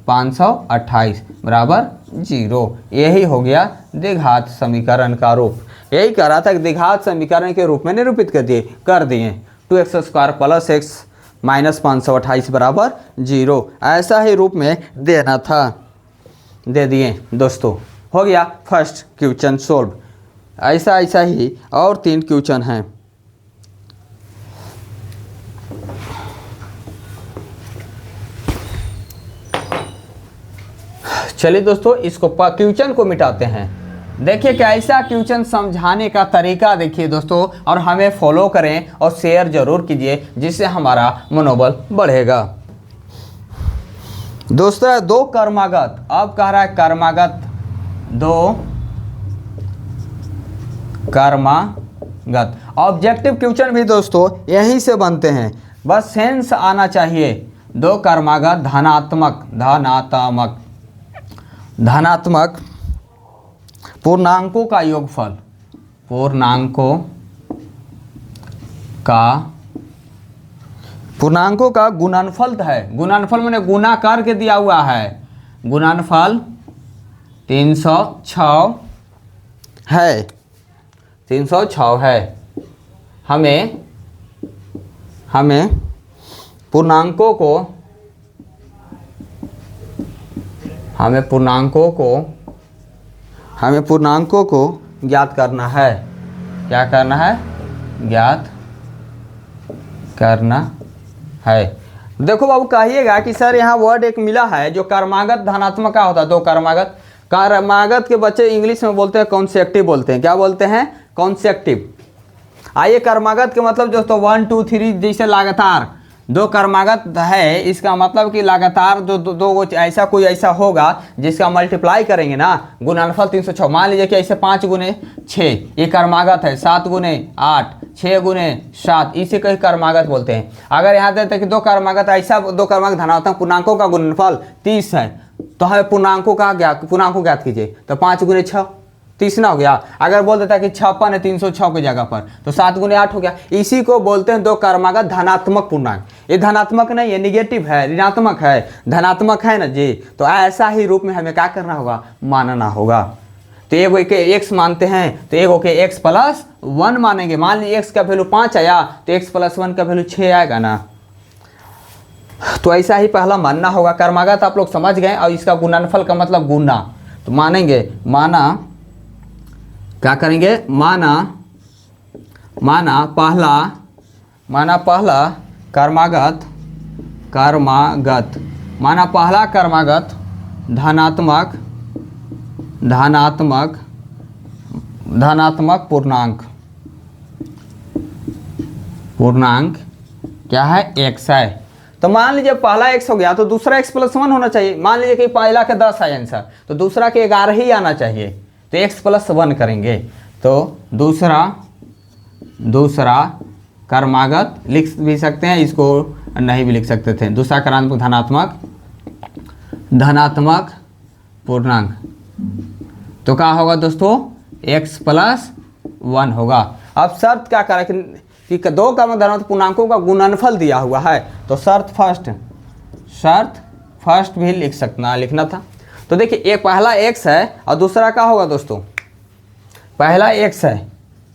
528 बराबर 0। यही हो गया द्विघात समीकरण का रूप। यही कह रहा था कि द्विघात समीकरण के रूप में निरूपित कर दिए 2x² + x - 528 बराबर 0। ऐसा ही रूप में देना था, दे दिए दोस्तों। हो गया फर्स्ट क्वेश्चन सोल्व। ऐसा ही और 3 क्वेश्चन हैं। चलिए दोस्तों इसको क्वेश्चन को मिटाते हैं। देखिए कि ऐसा क्वेश्चन समझाने का तरीका देखिए दोस्तों, और हमें फॉलो करें और शेयर जरूर कीजिए, जिससे हमारा मनोबल बढ़ेगा। दोस्तों 2 कर्मागत, अब कह रहा है कर्मागत, 2 कर्मागत। ऑब्जेक्टिव क्वेश्चन भी दोस्तों यहीं से बनते हैं, बस सेंस आना चाहिए। 2 कर्मागत धनात्मक पूर्णांकों का योगफल, पूर्णांकों का गुणनफल है। गुणनफल मैंने गुना करके दिया हुआ है। गुणनफल 306 है, 306 है। हमें पूर्णांकों को ज्ञात करना है। क्या करना है? ज्ञात करना है। देखो बाबू कहिएगा कि सर यहाँ वर्ड एक मिला है जो कर्मागत धनात्मक का होता है। 2 कर्मागत के बच्चे इंग्लिश में बोलते हैं कॉन्सेक्टिव बोलते हैं। क्या बोलते हैं? कॉन्सेक्टिव। आइए कर्मागत के मतलब दोस्तों 1 2 3 जैसे लगातार 2 कर्मागत है, इसका मतलब कि लगातार जो दो ऐसा कोई ऐसा होगा जिसका मल्टीप्लाई करेंगे ना, गुणनफल 306। मान लीजिए कि ऐसे 5 गुने 6 ये कर्मागत है, 7 गुने 8, 6 गुने 7, इसे कहीं कर्मागत बोलते हैं। अगर यहाँ देते हैं कि 2 कर्मागत ऐसा 2 कर्मागत धनात्मक पूर्णांकों का गुणनफल 30 है, तो हमें पूर्णांकों ज्ञात कीजिए, तो 5 गुने 6 30 ना हो गया। अगर बोल देता है कि 56 है 306 की जगह पर, तो 7 गुने 8 हो गया। इसी को बोलते हैं 2 कर्मागत धनात्मक पूर्णांक। ये धनात्मक नहीं, ये निगेटिव है, ऋणात्मक है, धनात्मक है ना जी। तो ऐसा ही रूप में हमें क्या करना होगा? मानना होगा। तो एगो के x मानते हैं, तो एगो के x + 1 मानेंगे। मान लीजिए x का वैल्यू 5 आया, तो x + 1 का वैल्यू 6 आएगा ना। तो ऐसा ही पहला मानना होगा। कर्मागत आप लोग समझ गए, और इसका गुणनफल का मतलब गुना। तो मानेंगे, क्या करेंगे? माना पहला कर्मागत माना पहला कर्मागत धनात्मक पूर्णांक क्या है? x है। तो मान लीजिए पहला x हो गया, तो दूसरा x + 1 होना चाहिए। मान लीजिए कि पहला के 10 है आंसर, तो दूसरा के 11 ही आना चाहिए, तो x + 1 करेंगे। तो दूसरा कर्मागत लिख भी सकते हैं, इसको नहीं भी लिख सकते थे। दूसरा कर्मागत धनात्मक पूर्णांक, तो क्या होगा दोस्तों? x + 1 होगा। अब शर्त क्या करा कि दो का धनात्मक पूर्णांकों का गुणनफल दिया हुआ है, तो शर्त फर्स्ट भी लिखना था। तो देखिए एक पहला x है और दूसरा क्या होगा दोस्तों, पहला x है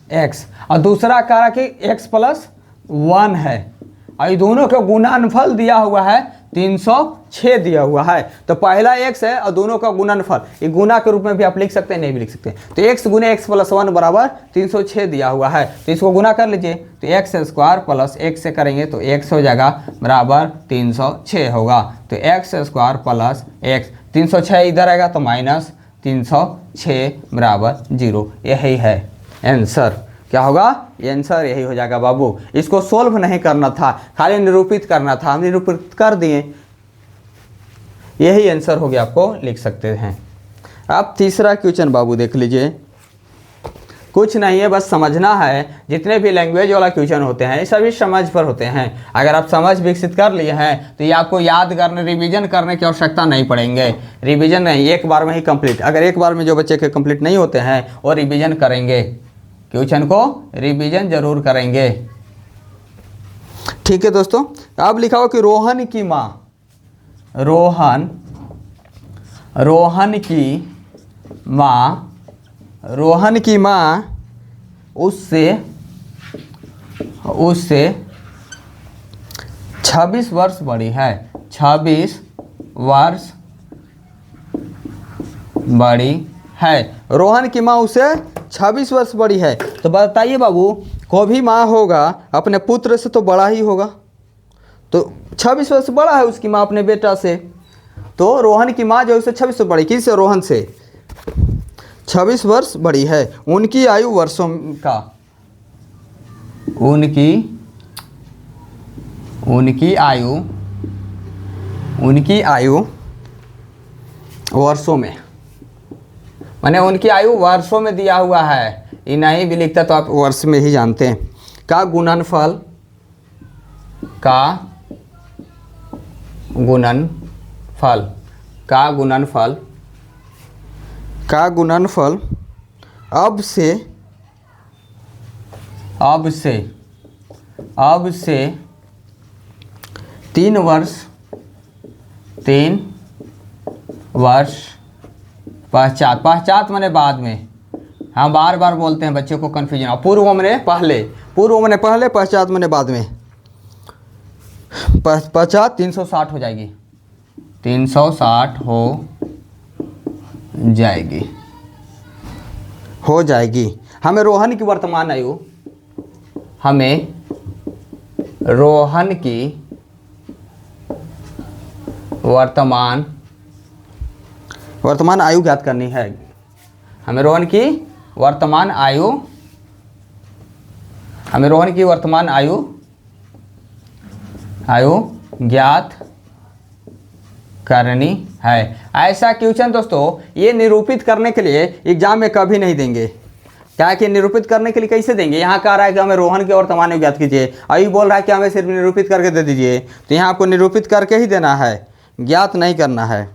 x और दूसरा कहा कि x + 1 है और ये दोनों का गुणनफल दिया हुआ है 306 दिया हुआ है। तो पहला x है और दोनों का गुणनफल, ये गुना के रूप में भी आप लिख सकते हैं, नहीं भी लिख सकते। तो x गुने x + 1 बराबर 306 दिया हुआ है, तो इसको गुना कर लीजिए। तो x² + x से करेंगे तो x हो जाएगा बराबर 306 होगा। तो x² + x 306 इधर आएगा तो -306 बराबर 0। यही है आंसर। क्या होगा आंसर, यही हो जाएगा बाबू। इसको सोल्व नहीं करना था, खाली निरूपित करना था, हम निरूपित कर दिए, यही आंसर हो गया, आपको लिख सकते हैं। अब तीसरा क्वेश्चन बाबू देख लीजिए, कुछ नहीं है बस समझना है। जितने भी लैंग्वेज वाला क्वेश्चन होते हैं ये सभी समझ पर होते हैं। अगर आप समझ विकसित कर लिए हैं तो ये आपको याद करने रिवीजन करने की आवश्यकता नहीं पड़ेंगे। रिवीजन नहीं, एक बार में ही कंप्लीट। अगर एक बार में जो बच्चे के कंप्लीट नहीं होते हैं वो रिवीजन करेंगे, क्वेश्चन को रिवीजन जरूर करेंगे। ठीक है दोस्तों, अब लिखा हो कि रोहन की माँ उससे 26 वर्ष बड़ी है, 26 वर्ष बड़ी है। रोहन की माँ उससे 26 वर्ष बड़ी है। तो बताइए बाबू, कोई भी माँ होगा अपने पुत्र से तो बड़ा ही होगा, तो 26 वर्ष बड़ा है उसकी माँ अपने बेटा से। तो रोहन की माँ जो है उससे 26 वर्ष बड़ी, किससे, रोहन से 26 वर्ष बड़ी है। उनकी आयु वर्षों का, उनकी आयु वर्षों में, माने उनकी आयु वर्षों में दिया हुआ है, ये नहीं भी लिखता तो आप वर्ष में ही जानते हैं। का गुणनफल अब से 3 वर्ष पश्चात माने बाद में, हम बार बार बोलते हैं बच्चों को कन्फ्यूजन। और पूर्व माने पहले, पश्चात माने बाद में। पश्चात 360 हो जाएगी, 360 हो जाएगी। हमें रोहन की वर्तमान आयु ज्ञात करनी है। हमें रोहन की वर्तमान आयु ज्ञात करनी है। ऐसा क्वेश्चन दोस्तों ये निरूपित करने के लिए एग्जाम में कभी नहीं देंगे। क्या कि निरूपित करने के लिए कैसे देंगे, यहाँ कह रहा है कि हमें रोहन की वर्तमान आयु ज्ञात कीजिए, अभी बोल रहा है कि हमें सिर्फ निरूपित करके दे दीजिए। तो यहाँ आपको निरूपित करके ही देना है, ज्ञात नहीं करना है।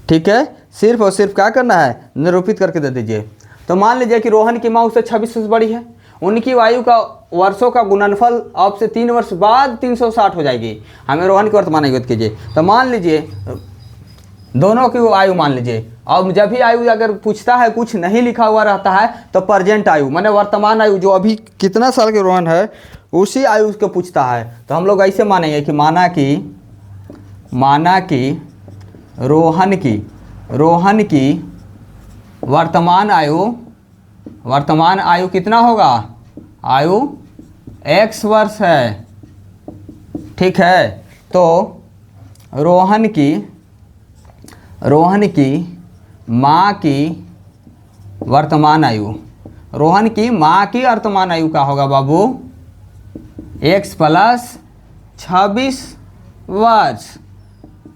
ठीक है, सिर्फ और सिर्फ क्या करना है, निरूपित करके दे दीजिए। तो मान लीजिए कि रोहन की माँ उससे 26 वर्ष बड़ी है, उनकी आयु का वर्षों का गुणनफल अब से 3 वर्ष बाद 360 हो जाएगी। हमें रोहन की वर्तमान आयु ज्ञात कीजिए। तो मान लीजिए दोनों की आयु मान लीजिए। अब जब भी आयु अगर पूछता है, कुछ नहीं लिखा हुआ रहता है, तो प्रेजेंट आयु माने वर्तमान आयु, जो अभी कितना साल के रोहन है उसी आयु को पूछता है। तो हम लोग ऐसे मानेंगे कि माना कि रोहन की वर्तमान आयु कितना होगा, आयु x वर्ष है। ठीक है, तो रोहन की माँ की वर्तमान आयु, रोहन की माँ की वर्तमान आयु का होगा बाबू x + 26 वर्ष।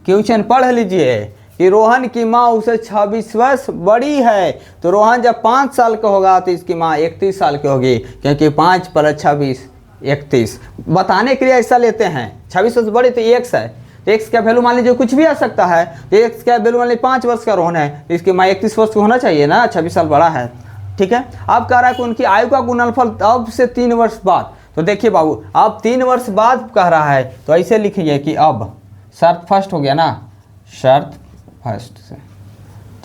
क्वेश्चन पढ़ लीजिए कि रोहन की माँ उसे 26 वर्ष बड़ी है। तो रोहन जब 5 साल का होगा तो इसकी माँ 31 साल की होगी, क्योंकि 5 + 26 31। बताने के लिए ऐसा लेते हैं, 26 वर्ष बड़ी तो x है, तो x का वैल्यू मान लीजिए कुछ भी आ सकता है। तो x का वैल्यू मान लीजिए 5 वर्ष का रोहन है, तो इसकी माँ 31 वर्ष की होना चाहिए ना, 26 साल बड़ा है। ठीक है। अब कह रहा है कि उनकी आयु का गुणनफल अब से 3 वर्ष बाद। तो देखिए बाबू, अब 3 वर्ष बाद कह रहा है तो ऐसे लिखिए कि अब शर्त फर्स्ट हो गया ना, शर्त फर्स्ट से,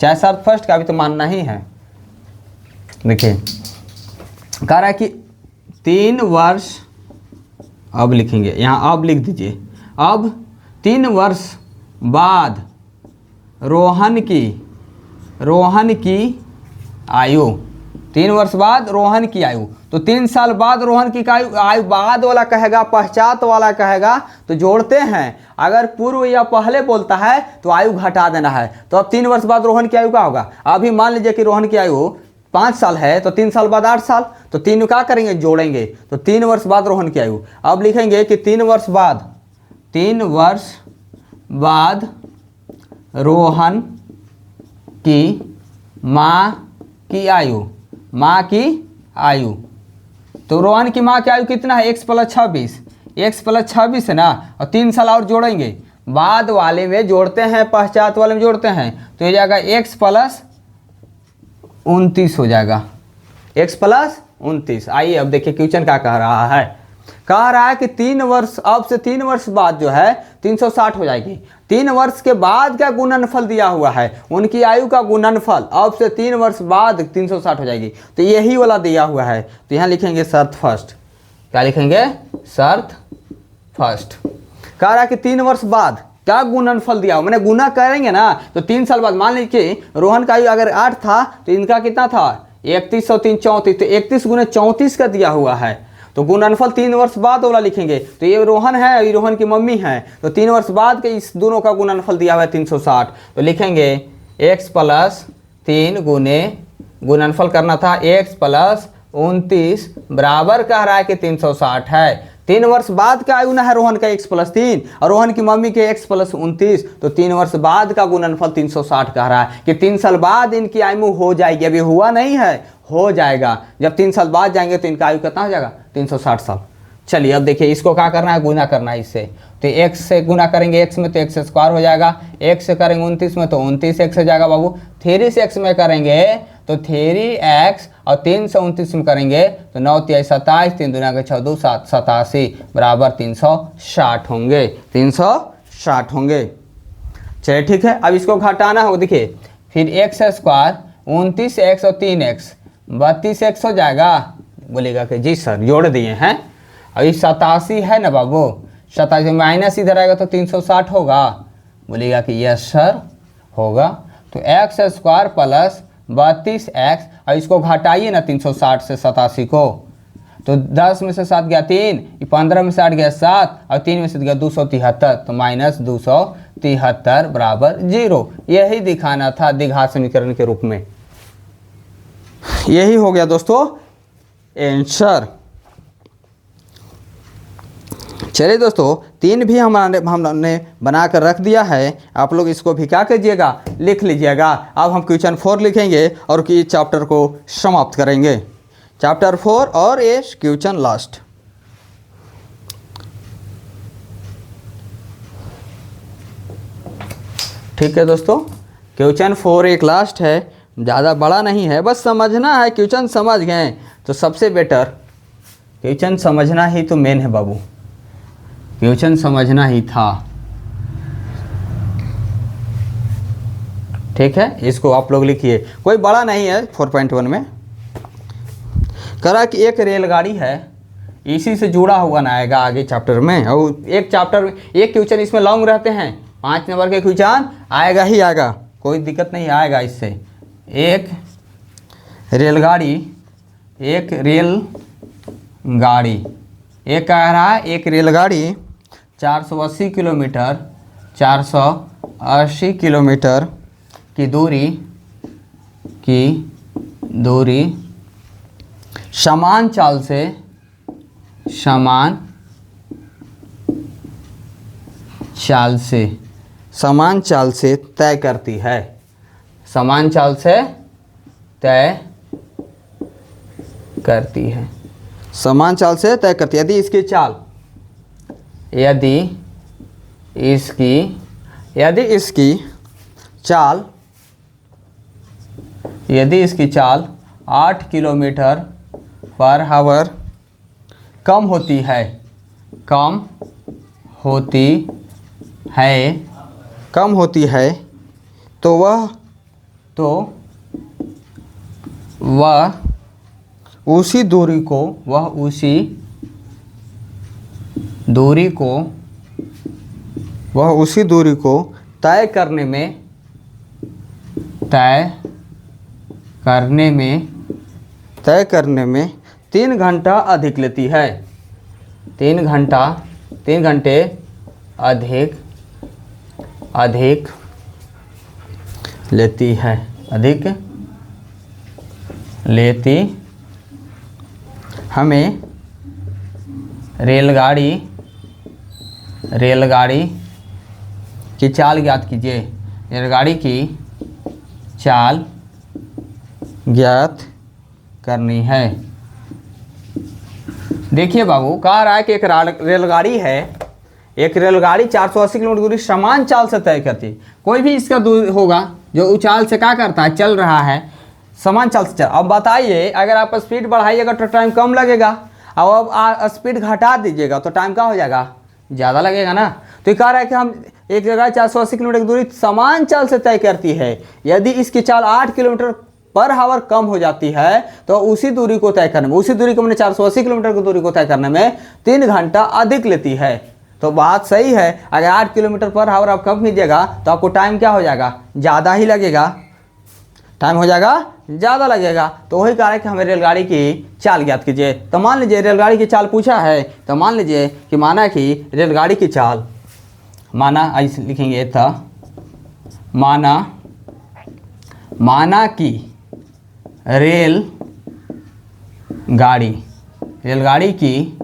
चाहे शर्त फर्स्ट का भी तो मानना ही है। देखिए कह रहा है कि 3 वर्ष, अब लिखेंगे यहाँ, अब लिख दीजिए, अब 3 वर्ष बाद रोहन की आयु, 3 वर्ष बाद रोहन की आयु, तो 3 साल बाद रोहन की आयु बाद वाला कहेगा, पश्चात वाला कहेगा, तो जोड़ते हैं। अगर पूर्व या पहले बोलता है तो आयु घटा देना है। तो अब 3 वर्ष बाद रोहन की आयु क्या होगा? अभी मान लीजिए कि रोहन की आयु 5 साल है, तो 3 साल बाद 8 साल, तो 3 क्या करेंगे? जोड़ेंगे। तो 3 वर्ष बाद रोहन की आयु। अब लिखेंगे कि 3 वर्ष बाद रोहन की माँ की आयु, तो रोहन की माँ की आयु कितना है? x + 26, x + 26 है ना, और 3 साल और जोड़ेंगे। बाद वाले में जोड़ते हैं, पश्चात वाले में जोड़ते हैं, तो ये जाएगा x + 29 हो जाएगा, x + 29। आइए अब देखिए क्वेश्चन क्या कह रहा है। कह रहा है कि 3 वर्ष, अब से 3 वर्ष बाद जो है 360 हो जाएगी। 3 वर्ष के बाद का गुणनफल दिया हुआ है, उनकी आयु का गुणनफल अब से 3 वर्ष बाद 360 हो जाएगी। तो यही वाला दिया हुआ है, तो यहाँ लिखेंगे शर्त फर्स्ट। क्या लिखेंगे? शर्त फर्स्ट। कह रहा है कि 3 वर्ष बाद क्या गुणनफल दिया हुआ, मैंने गुना करेंगे ना, तो 3 साल बाद मान लीजिए रोहन का आयु अगर 8 था तो इनका कितना था? 31 और 3 34, तो 31 × 34 का दिया हुआ है। तो गुणनफल 3 वर्ष बाद वाला लिखेंगे। तो ये रोहन है, ये रोहन की मम्मी है, तो 3 वर्ष बाद के इस दोनों का गुणनफल दिया हुआ है 360। तो लिखेंगे x + 3 गुने, गुणनफल करना था, x + 29 बराबर कह रहा है कि 360 है। 3 वर्ष बाद का आयु ना है रोहन का x + 3 और रोहन की मम्मी के x + 29, तो 3 वर्ष बाद का गुणनफल 360 कह रहा है कि 3 साल बाद इनकी आयु हो जाएगी। अभी हुआ नहीं है, हो जाएगा। जब 3 साल बाद जाएंगे तो इनका आयु कितना हो जाएगा? 360 साल। चलिए अब देखिए इसको क्या करना है? गुना करना है इससे। तो x से गुना करेंगे x में तो x² हो जाएगा, x से करेंगे 29 में तो 29x हो जाएगा बाबू। 3 से x में करेंगे तो 3x, और 3 से 29 में करेंगे तो 9 × 3 = 27, 3 दूना 6 2 7 87 बराबर 360 होंगे, 360 होंगे। चलिए ठीक है, अब इसको घटाना होगा। देखिए फिर x² 29x और 3x 32x हो जाएगा। बोलेगा कि जी सर जोड़ दिए हैं। अभी 87 है ना बाबू, 87 माइनस इधर आएगा तो 360 होगा। बोलेगा कि यस सर होगा। तो x² + 32x, और इसको घटाइए ना 360 से 87 को, तो 10 में से 7 गया 3, 15 में से 8 गया 7, और 3 में से गया 273, तो -273 बराबर 0। यही दिखाना था द्विघात समीकरण के रूप में। यही हो गया दोस्तों आंसर। चलिए दोस्तों 3 भी हमने बना कर रख दिया है। आप लोग इसको भी क्या कीजिएगा? लिख लीजिएगा। अब हम क्वेश्चन 4 लिखेंगे और कि चैप्टर को समाप्त करेंगे। चैप्टर 4 और ये क्वेश्चन लास्ट। ठीक है दोस्तों, क्वेश्चन 4 एक लास्ट है, ज़्यादा बड़ा नहीं है, बस समझना है। क्वेश्चन समझ गए तो सबसे बेटर, क्वेश्चन समझना ही तो मेन है बाबू, क्वेश्चन समझना ही था। ठीक है, इसको आप लोग लिखिए, कोई बड़ा नहीं है। 4.1 में करा कि एक रेलगाड़ी है, इसी से जुड़ा हुआ ना आएगा आगे चैप्टर में, और एक चैप्टर में एक क्वेश्चन इसमें लॉन्ग रहते हैं, 5 नंबर के क्वेश्चन आएगा ही आएगा, कोई दिक्कत नहीं आएगा इससे। एक रेलगाड़ी, एक रेलगाड़ी, एक कह रहा है एक रेलगाड़ी 480 किलोमीटर, 480 किलोमीटर की दूरी समान चाल से तय करती है। समान चाल से तय करती है, समान चाल से तय करती है। यदि इसकी चाल, यदि इसकी चाल 8 किलोमीटर पर आवर कम होती है, कम होती है तो वह उसी दूरी को तय करने में 3 घंटा अधिक लेती है। 3 घंटे अधिक लेती है, हमें रेलगाड़ी की चाल ज्ञात कीजिए। रेलगाड़ी की चाल ज्ञात करनी है। देखिए बाबू, कह रहा है कि एक रेलगाड़ी है, एक रेलगाड़ी 480 किलोमीटर दूरी समान चाल से तय करती है। कोई भी इसका दूर होगा जो उचाल से क्या करता है, चल रहा है, समान चाल से चल। अब बताइए, अगर आप स्पीड बढ़ाइएगा तो टाइम कम लगेगा, अब आप स्पीड घटा दीजिएगा तो टाइम क्या हो जाएगा, ज़्यादा लगेगा ना। तो ये कह रहा है कि हम एक जगह 480 किलोमीटर की दूरी समान चाल से तय करती है। यदि इसकी चाल 8 किलोमीटर पर आवर कम हो जाती है तो उसी दूरी को तय करने में, उसी दूरी को मैंने 480 किलोमीटर की दूरी को तय करने में 3 घंटा अधिक लेती है। तो बात सही है, अगर 8 किलोमीटर पर आवर आप कम कीजिएगा तो आपको टाइम क्या हो जाएगा, ज़्यादा ही लगेगा, टाइम हो जाएगा ज़्यादा लगेगा। तो वही कह रहा है कि हमें रेलगाड़ी की चाल ज्ञात कीजिए। तो मान लीजिए रेलगाड़ी की चाल पूछा है, तो मान लीजिए कि माना कि रेलगाड़ी की चाल, माना ऐसे लिखेंगे था, माना कि रेलगाड़ी की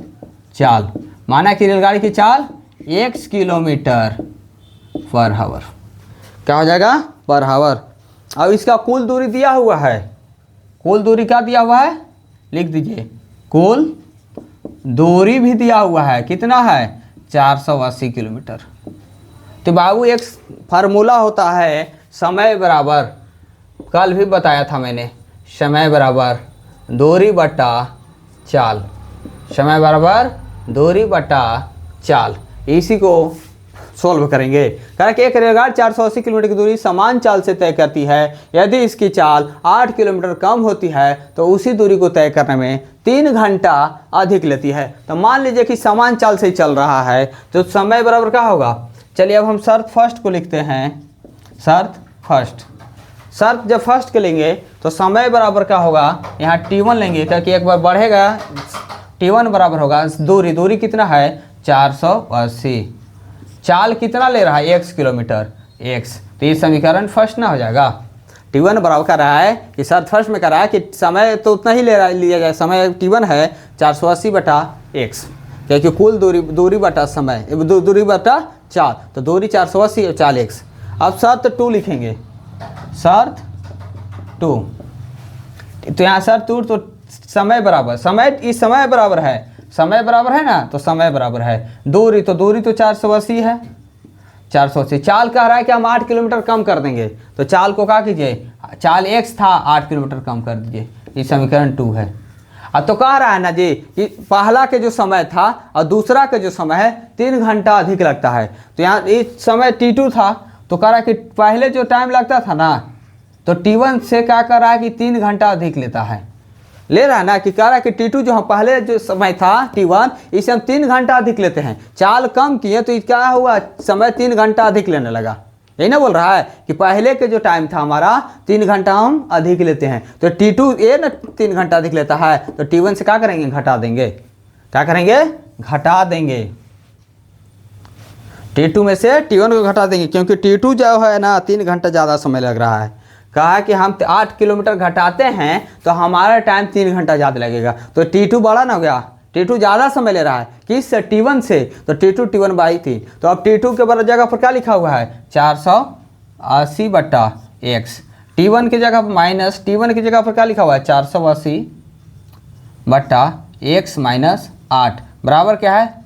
चाल, माना कि रेलगाड़ी की चाल 1 किलोमीटर पर आवर, क्या हो जाएगा, पर आवर। अब इसका कुल दूरी दिया हुआ है, कुल दूरी क्या दिया हुआ है, लिख दीजिए, कुल दूरी भी दिया हुआ है, कितना है, 480 किलोमीटर। तो बाबू एक फार्मूला होता है समय बराबर, कल भी बताया था मैंने, समय बराबर दूरी बटा चाल, समय बराबर दूरी बटा चाल। इसी को सोल्व करेंगे। कारण कि एक रेलगाड़ी 480 किलोमीटर की दूरी समान चाल से तय करती है। यदि इसकी चाल 8 किलोमीटर कम होती है तो उसी दूरी को तय करने में 3 घंटा अधिक लेती है। तो मान लीजिए कि समान चाल से चल रहा है तो समय बराबर क्या होगा। चलिए अब हम शर्त फर्स्ट को लिखते हैं। शर्त जब फर्स्ट के लेंगे तो समय बराबर क्या होगा, यहाँ T1 लेंगे क्योंकि एक बार बढ़ेगा, T1 बराबर होगा दूरी कितना है 480, चाल कितना ले रहा है x किलोमीटर x, तो ये समीकरण फर्स्ट ना हो जाएगा। T1 बराबर कर रहा है कि शर्त फर्स्ट में कर रहा है कि समय तो उतना ही लिया जाए, समय T1 है 480 बटा x, क्योंकि कुल दूरी बटा समय, दूरी बटा चाल, तो दूरी 480 और चाल x। अब शर्त 2 लिखेंगे, शर्त 2, तो यहाँ शर्त 2 तो समय बराबर, समय बराबर है, समय बराबर है ना, तो समय बराबर है दूरी, तो दूरी तो 480 है, 480। चाल कह रहा है कि हम 8 किलोमीटर कम कर देंगे, तो चाल को क्या कीजिए, चाल x था 8 किलोमीटर कम कर दीजिए, ये समीकरण 2 है। अब तो कह रहा है ना जी कि पहला के जो समय था और दूसरा के जो समय है 3 घंटा अधिक लगता है। तो यहाँ इस समय T2 था, तो कह रहा है कि पहले जो टाइम लगता था ना, तो T1 से क्या कर रहा है कि 3 घंटा अधिक लेता है, ले रहा है ना, कि कह रहा है कि T2 जो हम पहले जो समय था T1, इसे हम 3 घंटा अधिक लेते हैं, चाल कम किए तो क्या हुआ, समय 3 घंटा अधिक लेने लगा। यही ना बोल रहा है कि पहले के जो टाइम था हमारा 3 घंटा हम अधिक लेते हैं, तो T2 ये ना 3 घंटा अधिक लेता है, तो T1 से क्या करेंगे, घटा देंगे, क्या करेंगे, घटा देंगे, T2 में से T1 को घटा देंगे, क्योंकि T2 जो है ना 3 घंटा ज़्यादा समय लग रहा है। कहा कि हम 8 किलोमीटर घटाते हैं तो हमारा टाइम 3 घंटा ज़्यादा लगेगा, तो T2 बड़ा ना हो गया, T2 ज़्यादा समय ले रहा है किससे, T1 से, तो T1 बाई 3। तो अब T2 के बराबर जगह पर क्या लिखा हुआ है 480 बटा x, T1 की जगह पर माइनस, T1 की जगह पर क्या लिखा हुआ है 480 बटा x माइनस 8 बराबर क्या है